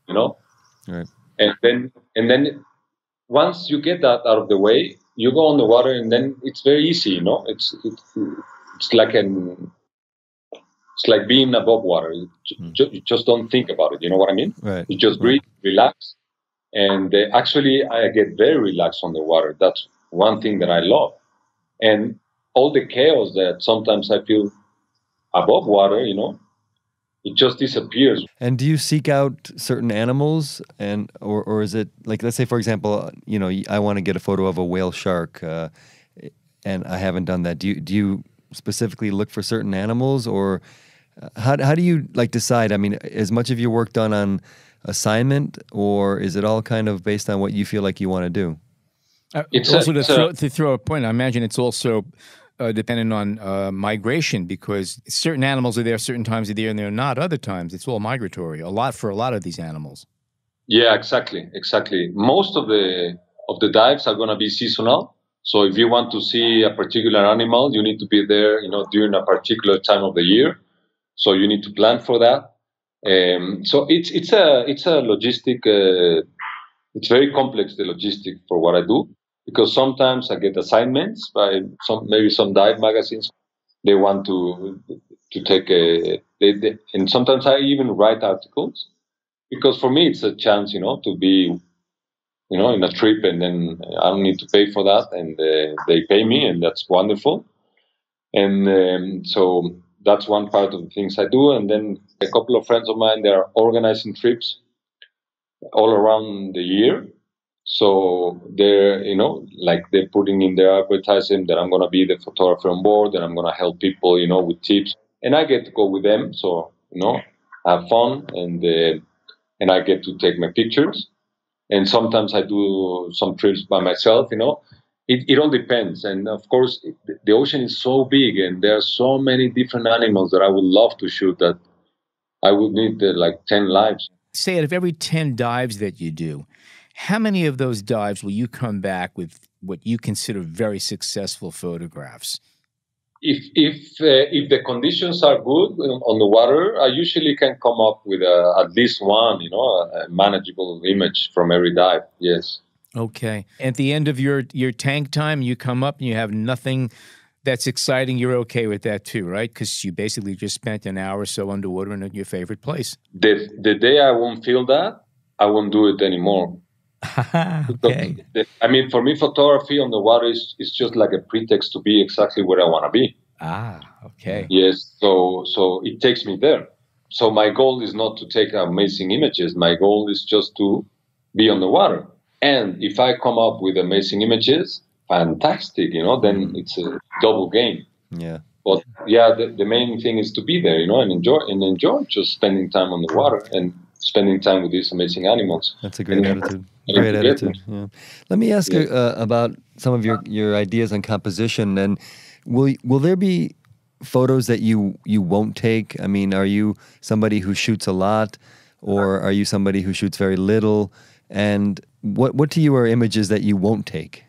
Right. And then once you get that out of the way, you go on the water, and then it's very easy, It's like It's like being above water. You just don't think about it. You know what I mean? Right. You just breathe, relax. And actually, I get very relaxed on the water. That's one thing that I love. And all the chaos that sometimes I feel above water, it just disappears. And do you seek out certain animals, or is it like, let's say, for example, I want to get a photo of a whale shark, and I haven't done that. Do you specifically look for certain animals, or how do you like decide? I mean, is much of your work done on assignment, or is it all kind of based on what you feel like you want to do? To throw a point, I imagine it's also dependent on migration, because certain animals are there certain times of the year and they're not other times. It's all migratory. For a lot of these animals. Yeah, exactly. Most of the dives are going to be seasonal. So if you want to see a particular animal, you need to be there, during a particular time of the year. So you need to plan for that. So it's a logistic. It's very complex, the logistic for what I do, because sometimes I get assignments by some dive magazines. They want to take and sometimes I even write articles, because for me it's a chance, to be, in a trip, and then I don't need to pay for that, and they pay me, and that's wonderful. And so that's one part of the things I do. And then a couple of friends of mine, they are organizing trips all around the year. So they're, they're putting in their advertising that I'm going to be the photographer on board, and I'm going to help people, with tips. And I get to go with them. So, have fun, and I get to take my pictures. And sometimes I do some trips by myself, It all depends. And of course, the ocean is so big, and there are so many different animals that I would love to shoot, that I would need 10 lives. Say, out of every 10 dives that you do, how many of those dives will you come back with what you consider very successful photographs? If the conditions are good on the water, I usually can come up with at least one, a manageable image from every dive. Yes. Okay. At the end of your tank time, you come up and you have nothing that's exciting. You're okay with that too, right? Because you basically just spent an hour or so underwater in your favorite place. The day I won't feel that, I won't do it anymore. Okay. For me, photography on the water is just like a pretext to be exactly where I want to be. Okay. Yes. So it takes me there. So my goal is not to take amazing images. My goal is just to be on the water. And if I come up with amazing images, fantastic, then it's a double game. Yeah. But yeah, the main thing is to be there, and enjoy just spending time on the water and spending time with these amazing animals. That's a great attitude. Great attitude. Yeah. Let me ask you about some of your ideas on composition. And will there be photos that you won't take? I mean, are you somebody who shoots a lot, or are you somebody who shoots very little? And what to you are images that you won't take?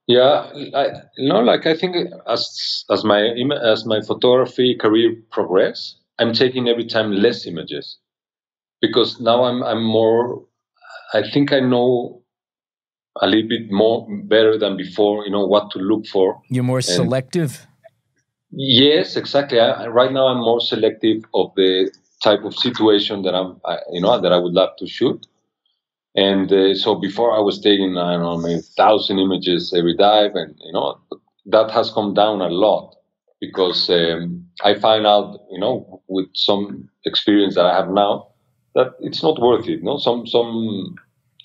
Yeah, I think as my photography career progress, I'm taking every time less images, because now I'm more. I think I know a little bit more better than before. What to look for. You're more selective. Yes, exactly. Right now I'm more selective of the type of situation that that I would love to shoot. And so before I was taking, I don't know, maybe 1,000 images every dive, and that has come down a lot, because I find out, with some experience that I have now, that it's not worth it.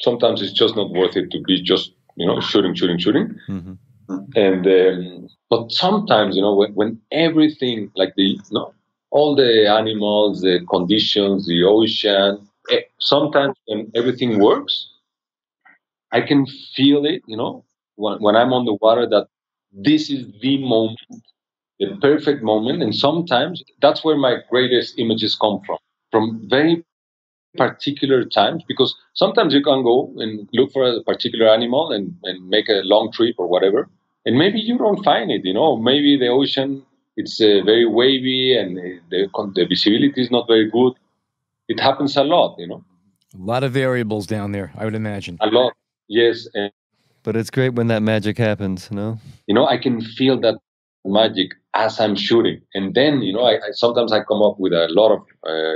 Sometimes it's just not worth it to be just shooting. Mm-hmm. And but sometimes when everything, like all the animals, the conditions, the ocean. Sometimes when everything works, I can feel it, when I'm on the water, that this is the moment, the perfect moment. And sometimes that's where my greatest images come from very particular times, because sometimes you can go and look for a particular animal and make a long trip or whatever, and maybe you don't find it, maybe the ocean, it's very wavy, and the visibility is not very good. It happens a lot, A lot of variables down there, I would imagine. A lot, yes. But it's great when that magic happens, I can feel that magic as I'm shooting. And then, I sometimes I come up with a lot of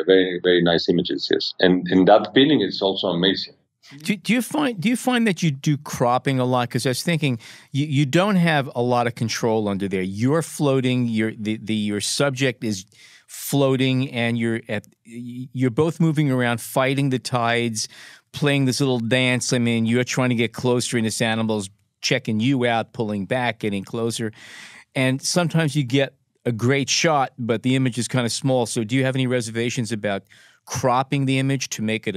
very, very nice images. Yes. And that feeling is also amazing. Do you find that you do cropping a lot? Because I was thinking you don't have a lot of control under there. You're floating. Your subject is floating, and you're both moving around, fighting the tides, playing this little dance. I mean, you're trying to get closer, and this animal's checking you out, pulling back, getting closer, and sometimes you get a great shot, but the image is kind of small. So, do you have any reservations about cropping the image to make it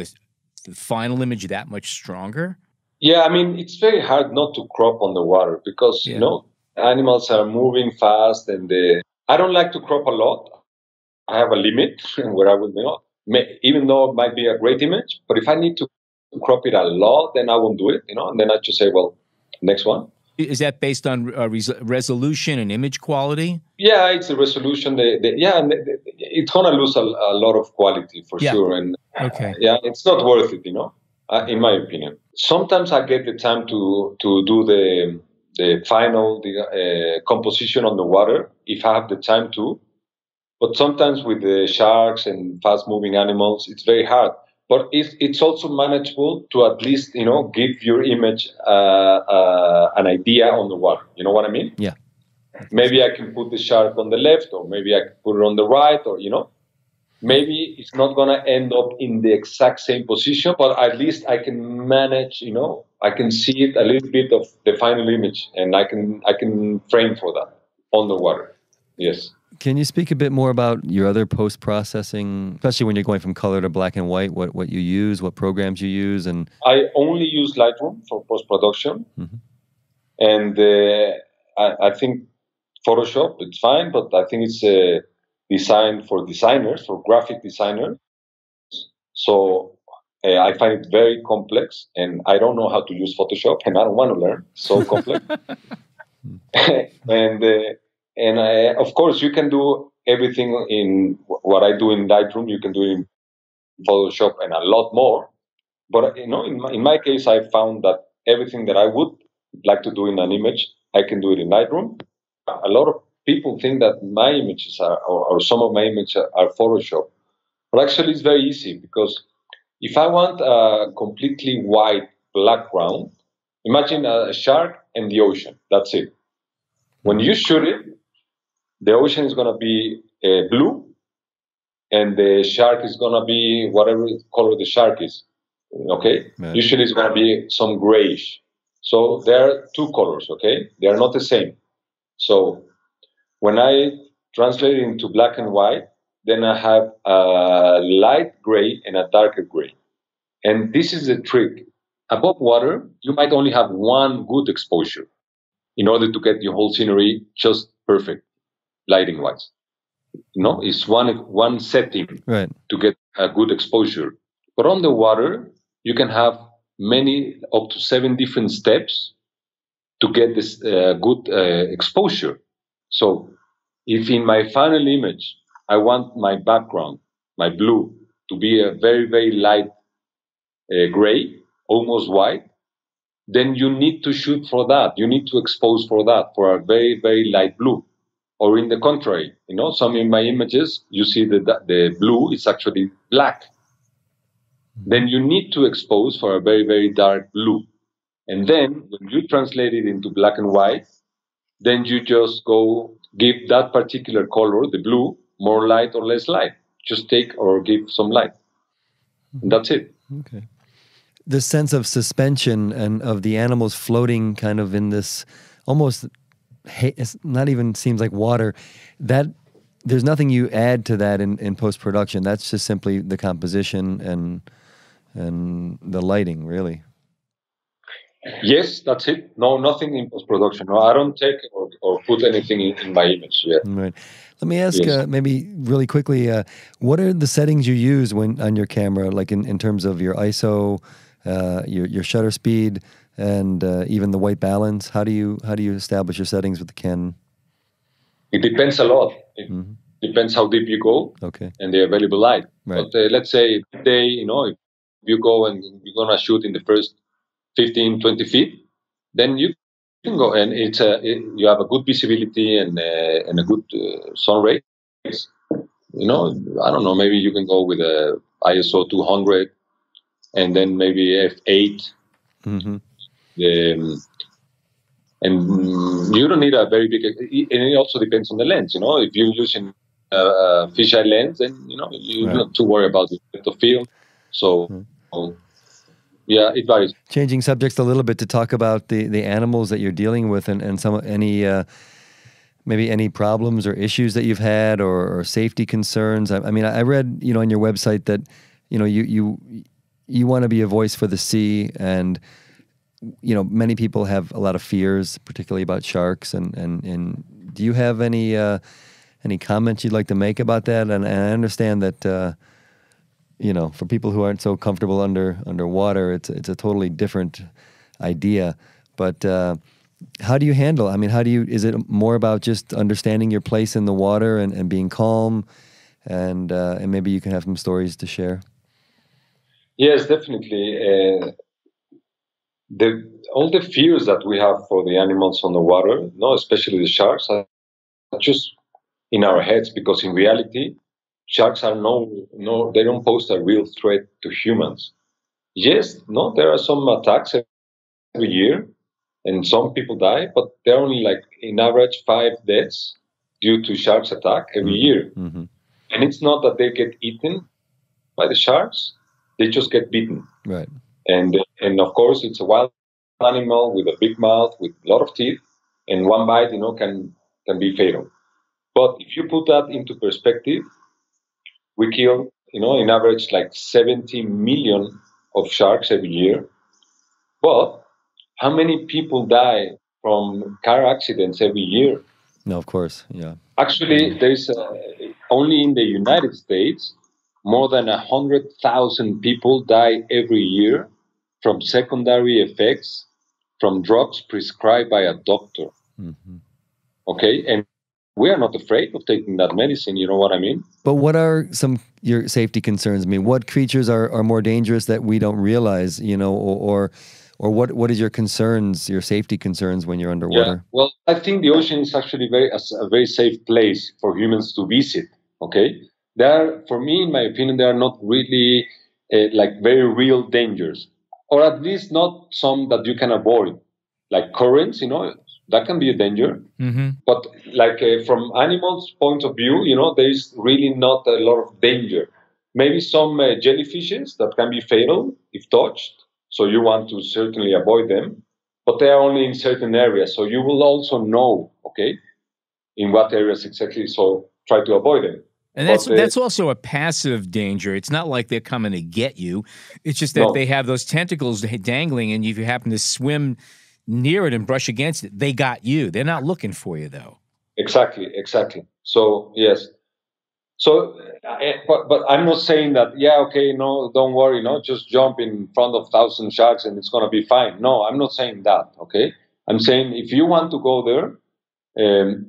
the final image that much stronger? Yeah, I mean, it's very hard not to crop on the water because, animals are moving fast, and I don't like to crop a lot. I have a limit where I would, even though it might be a great image, but if I need to crop it a lot, then I won't do it, and then I just say, well, next one. Is that based on resolution and image quality? Yeah, it's a resolution. It's going to lose a lot of quality for sure. And it's not worth it, in my opinion. Sometimes I get the time to do the final composition on the water if I have the time to. But sometimes with the sharks and fast-moving animals, it's very hard. But it's also manageable to at least, give your image an idea on the water. You know what I mean? Yeah. Maybe I can put the shark on the left, or maybe I can put it on the right, or, maybe it's not going to end up in the exact same position, but at least I can manage, I can see it a little bit of the final image, and I can frame for that on the water. Yes. Can you speak a bit more about your other post-processing, especially when you're going from color to black and white, what you use, what programs you use? And I only use Lightroom for post-production. Mm-hmm. And I think Photoshop, it's fine, but I think it's designed for designers, for graphic designers. So I find it very complex, and I don't know how to use Photoshop, and I don't want to learn. So complex. And of course, you can do everything in what I do in Lightroom. You can do it in Photoshop and a lot more. But in my case, I found that everything that I would like to do in an image, I can do it in Lightroom. A lot of people think that my images or some of my images are Photoshop, but actually it's very easy, because if I want a completely white background, imagine a shark and the ocean. That's it. When you shoot it, the ocean is going to be blue, and the shark is going to be whatever color the shark is. Okay? Right. Usually it's going to be some grayish. So there are two colors, okay? They are not the same. So when I translate it into black and white, then I have a light gray and a darker gray. And this is the trick. Above water, you might only have one good exposure in order to get your whole scenery just perfect. Lighting wise, it's one setting to get a good exposure. But on the water, you can have up to 7 different steps to get this good exposure. So if in my final image, I want my background, my blue, to be a very, very light gray, almost white, then you need to shoot for that. You need to expose for that, for a very, very light blue. Or in the contrary, some in my images, you see the blue is actually black. Then you need to expose for a very, very dark blue. And then when you translate it into black and white, then you just go give that particular color, the blue, more light or less light. Just take or give some light. And that's it. Okay. The sense of suspension and of the animals floating kind of in this almost... it's not even seems like water, that there's nothing you add to that in post-production. That's just simply the composition and the lighting, really. Yes, that's it. No, nothing in post-production. No, I don't take or put anything in my image yet. Right. Let me ask maybe really quickly, what are the settings you use on your camera, like in terms of your ISO, your shutter speed, and even the white balance? How do you establish your settings with the Canon? It depends a lot. It depends how deep you go, and the available light. Right. But let's say today, if you go and you're gonna shoot in the first 15, 20 feet, then you can go, and you have a good visibility and a good sun rays. You know, I don't know. Maybe you can go with a ISO 200, and then maybe f8. Mm-hmm. And you don't need a very big. And it also depends on the lens. You know, if you're using a fisheye lens, then you know you don't have to worry about the depth of field. So. Yeah, it varies. Changing subjects a little bit to talk about the animals that you're dealing with and maybe any problems or issues that you've had or safety concerns. I mean, I read, you know, on your website that, you know, you want to be a voice for the sea, and, you know, many people have a lot of fears, particularly about sharks. And do you have any comments you'd like to make about that? And I understand that, you know, for people who aren't so comfortable underwater, it's a totally different idea. But how do you handle? I mean, is it more about just understanding your place in the water and being calm, and maybe you can have some stories to share? Yes, definitely. All the fears that we have for the animals on the water, no, especially the sharks, are just in our heads, because in reality, sharks are they don't pose a real threat to humans. Yes, no, there are some attacks every year, and some people die, but there are only like in average 5 deaths due to sharks attack every year. Mm-hmm. And it's not that they get eaten by the sharks; they just get bitten. Right. And of course, it's a wild animal with a big mouth with a lot of teeth, and one bite, you know, can be fatal. But if you put that into perspective, we kill, you know, in average like 70 million of sharks every year. But how many people die from car accidents every year? No, of course, yeah. Actually, there's only in the United States, more than 100,000 people die every year from secondary effects from drugs prescribed by a doctor. Mm-hmm. Okay, and we are not afraid of taking that medicine, you know what I mean? But what are your safety concerns? I mean, what creatures are more dangerous that we don't realize, you know, or what is your concerns, your safety concerns when you're underwater? Yeah, well, I think the ocean is actually a very safe place for humans to visit, okay? For me, in my opinion, there are not really like very real dangers, or at least not some that you can avoid, like currents, you know, that can be a danger. Mm-hmm. But like from animals' point of view, you know, there is really not a lot of danger. Maybe some jellyfishes that can be fatal if touched, so you want to certainly avoid them. But they are only in certain areas, so you will also know, okay, in what areas exactly. So try to avoid them. And that's also a passive danger. It's not like they're coming to get you. It's just that they have those tentacles dangling, and if you happen to swim near it and brush against it, they got you. They're not looking for you, though. Exactly. So yes. So, but I'm not saying that. Yeah, okay, no, don't worry, no, just jump in front of 1,000 sharks and it's gonna be fine. No, I'm not saying that. Okay, I'm saying if you want to go there,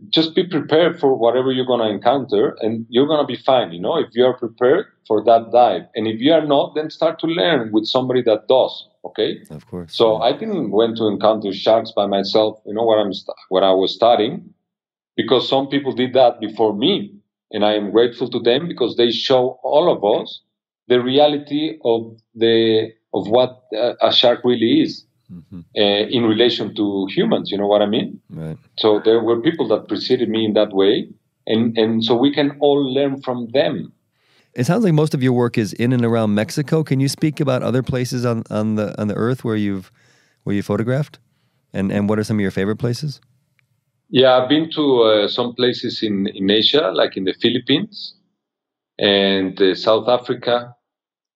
just be prepared for whatever you're gonna encounter, and you're gonna be fine. You know, if you are prepared for that dive, and if you are not, then start to learn with somebody that does. Okay, of course. So I didn't went to encounter sharks by myself. You know, what I was studying, because some people did that before me, and I am grateful to them because they show all of us the reality of what a shark really is. Mm-hmm. In relation to humans, you know what I mean? Right. So there were people that preceded me in that way, and so we can all learn from them. It sounds like most of your work is in and around Mexico. Can you speak about other places on the earth where you photographed, and what are some of your favorite places? Yeah, I've been to some places in Asia, like in the Philippines and South Africa.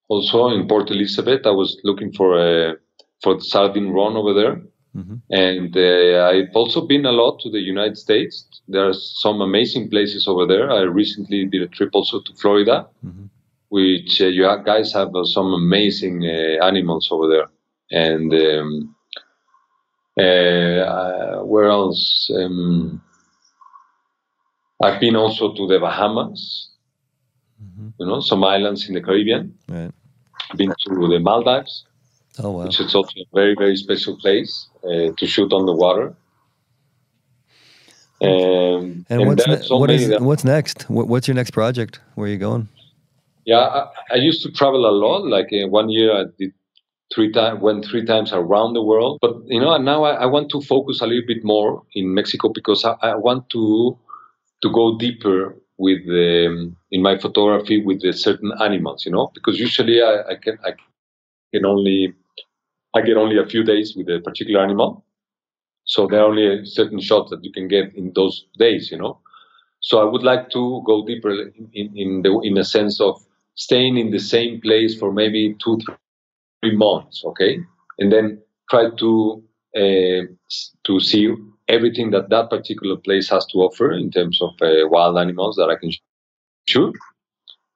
Also in Port Elizabeth, I was looking for the sardine run over there. Mm-hmm. And I've also been a lot to the United States. There are some amazing places over there. I recently did a trip also to Florida, mm-hmm. which you guys have some amazing animals over there. And where else? I've been also to the Bahamas, mm-hmm. you know, some islands in the Caribbean. Right. I've been to the Maldives. Oh, wow. Which is also a very, very special place to shoot on the water. And there are so many that, what's next? What's your next project? Where are you going? yeah, I used to travel a lot. Like 1 year, I did went 3 times around the world. But now I want to focus a little bit more in Mexico because I want to go deeper with in my photography with the certain animals. Because usually I can only I get only a few days with a particular animal, so there are only certain shots that you can get in those days. So I would like to go deeper in a sense of staying in the same place for maybe 2-3 months, okay, and then try to see everything that particular place has to offer in terms of wild animals that I can shoot,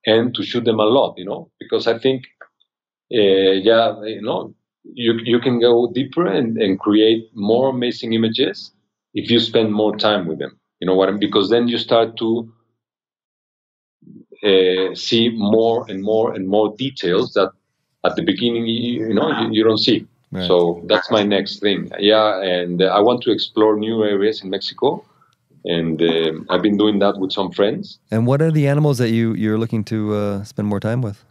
and to shoot them a lot, because I think, you can go deeper and create more amazing images if you spend more time with them. You know what I mean? Because then you start to see more and more and more details that at the beginning you don't see. Right. So that's my next thing. Yeah, and I want to explore new areas in Mexico, and I've been doing that with some friends. And what are the animals that you're looking to spend more time with?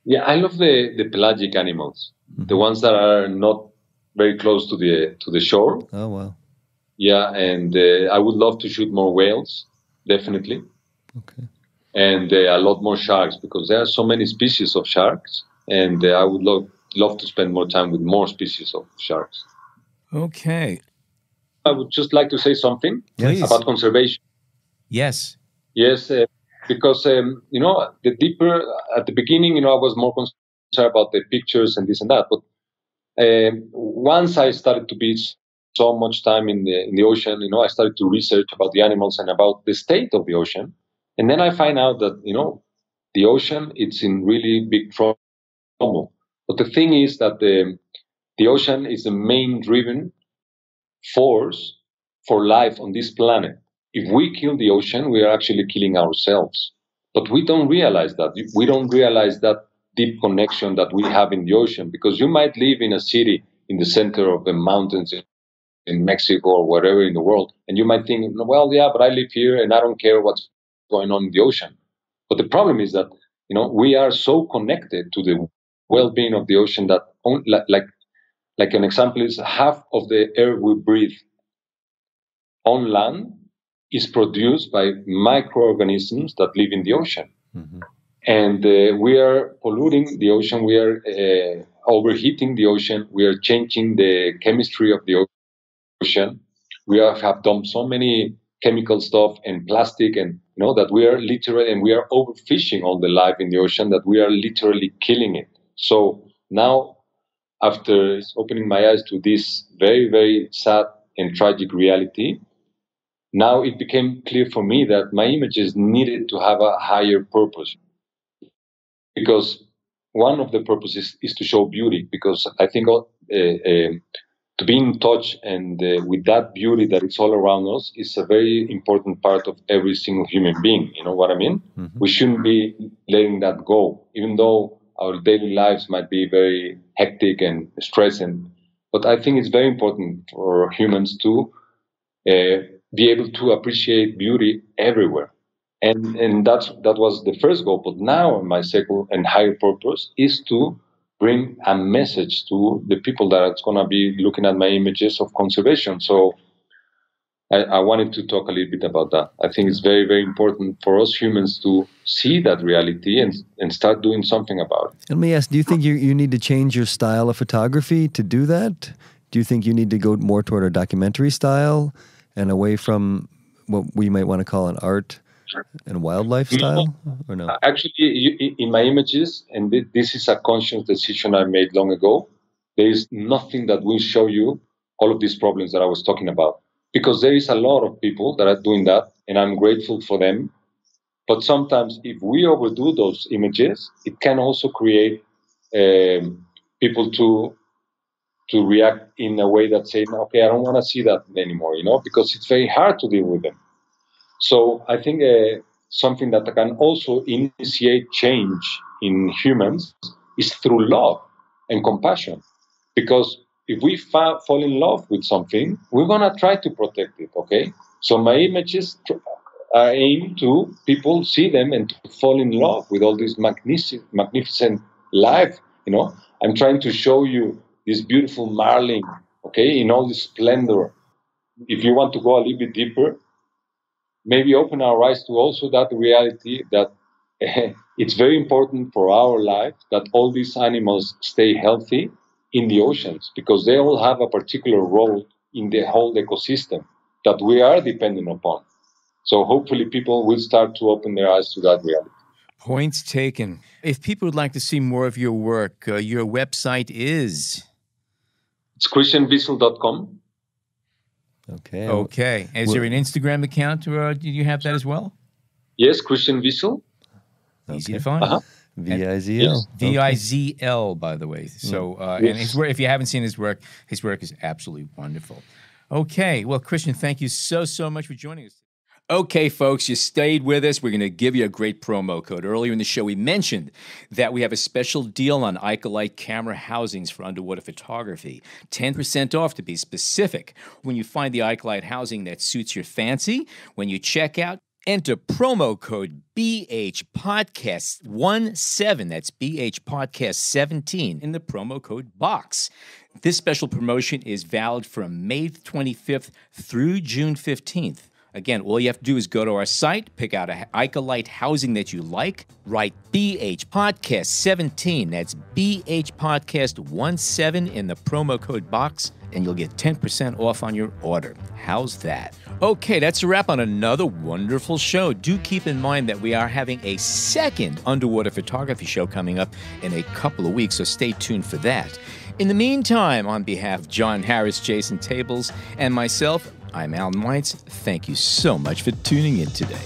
Yeah, I love the pelagic animals, the ones that are not very close to the shore. Oh, wow. Yeah, and I would love to shoot more whales, definitely. Okay. And a lot more sharks, because there are so many species of sharks, and I would love to spend more time with more species of sharks. Okay. I would just like to say something about conservation. Yes. Yes, because the deeper at the beginning, I was more concerned about the pictures and this and that. But once I started to be so much time in the ocean, I started to research about the animals and about the state of the ocean, and then I find out that the ocean, it's in really big trouble. But the thing is that the ocean is the main driven force for life on this planet. If we kill the ocean, we are actually killing ourselves. But we don't realize that. We don't realize that deep connection that we have in the ocean, because you might live in a city in the center of the mountains in Mexico or wherever in the world, and you might think, well, yeah, but I live here and I don't care what's going on in the ocean. But the problem is that we are so connected to the well-being of the ocean that like an example is half of the air we breathe on land is produced by microorganisms that live in the ocean. Mm-hmm. And we are polluting the ocean. We are overheating the ocean. We are changing the chemistry of the ocean. We have done so many chemical stuff and plastic, and that we are literally, and we are overfishing all the life in the ocean, that we are literally killing it. So now, after opening my eyes to this very, very sad and tragic reality, now it became clear for me that my images needed to have a higher purpose. Because one of the purposes is to show beauty, because I think to be in touch and with that beauty that is all around us is a very important part of every single human being. You know what I mean? Mm-hmm. We shouldn't be letting that go, even though our daily lives might be very hectic and stressing. But I think it's very important for humans to be able to appreciate beauty everywhere. And that was the first goal. But now my second and higher purpose is to bring a message to the people that are going to be looking at my images of conservation. So I wanted to talk a little bit about that. I think it's very, very important for us humans to see that reality and start doing something about it. Let me ask, do you think you need to change your style of photography to do that? Do you think you need to go more toward a documentary style and away from what we might want to call an art and wildlife style, or no? Actually, in my images, and this is a conscious decision I made long ago, there is nothing that will show you all of these problems that I was talking about. Because there is a lot of people that are doing that, and I'm grateful for them. But sometimes if we overdo those images, it can also create people to react in a way that say, okay, I don't want to see that anymore, because it's very hard to deal with them. So I think something that can also initiate change in humans is through love and compassion. Because if we fall in love with something, we're going to try to protect it, okay? So my images are aimed to people see them and to fall in love with all this magnificent life, I'm trying to show you this beautiful marlin, okay, in all this splendor. If you want to go a little bit deeper, maybe open our eyes to also that reality that it's very important for our life that all these animals stay healthy in the oceans, because they all have a particular role in the whole ecosystem that we are dependent upon. So hopefully people will start to open their eyes to that reality. Points taken. If people would like to see more of your work, your website is? It's christianvizl.com. Okay. Okay. Is there an Instagram account, or do you have that as well? Yes, Christian Vizl. Easy to find. Vizl. Vizl, by the way. So, and his work, if you haven't seen his work is absolutely wonderful. Okay. Well, Christian, thank you so much for joining us. Okay, folks, you stayed with us. We're going to give you a great promo code. Earlier in the show, we mentioned that we have a special deal on Icolite camera housings for underwater photography. 10% off to be specific. When you find the Icolite housing that suits your fancy, when you check out, enter promo code BHPodcast17. That's BHPodcast17 in the promo code box. This special promotion is valid from May 25th through June 15th. Again, all you have to do is go to our site, pick out an Icolite housing that you like, write BHPodcast17, that's BHPodcast17 in the promo code box, and you'll get 10% off on your order. How's that? Okay, that's a wrap on another wonderful show. Do keep in mind that we are having a second underwater photography show coming up in a couple of weeks, so stay tuned for that. In the meantime, on behalf of John Harris, Jason Tables, and myself, I'm Alan Weitz. Thank you so much for tuning in today.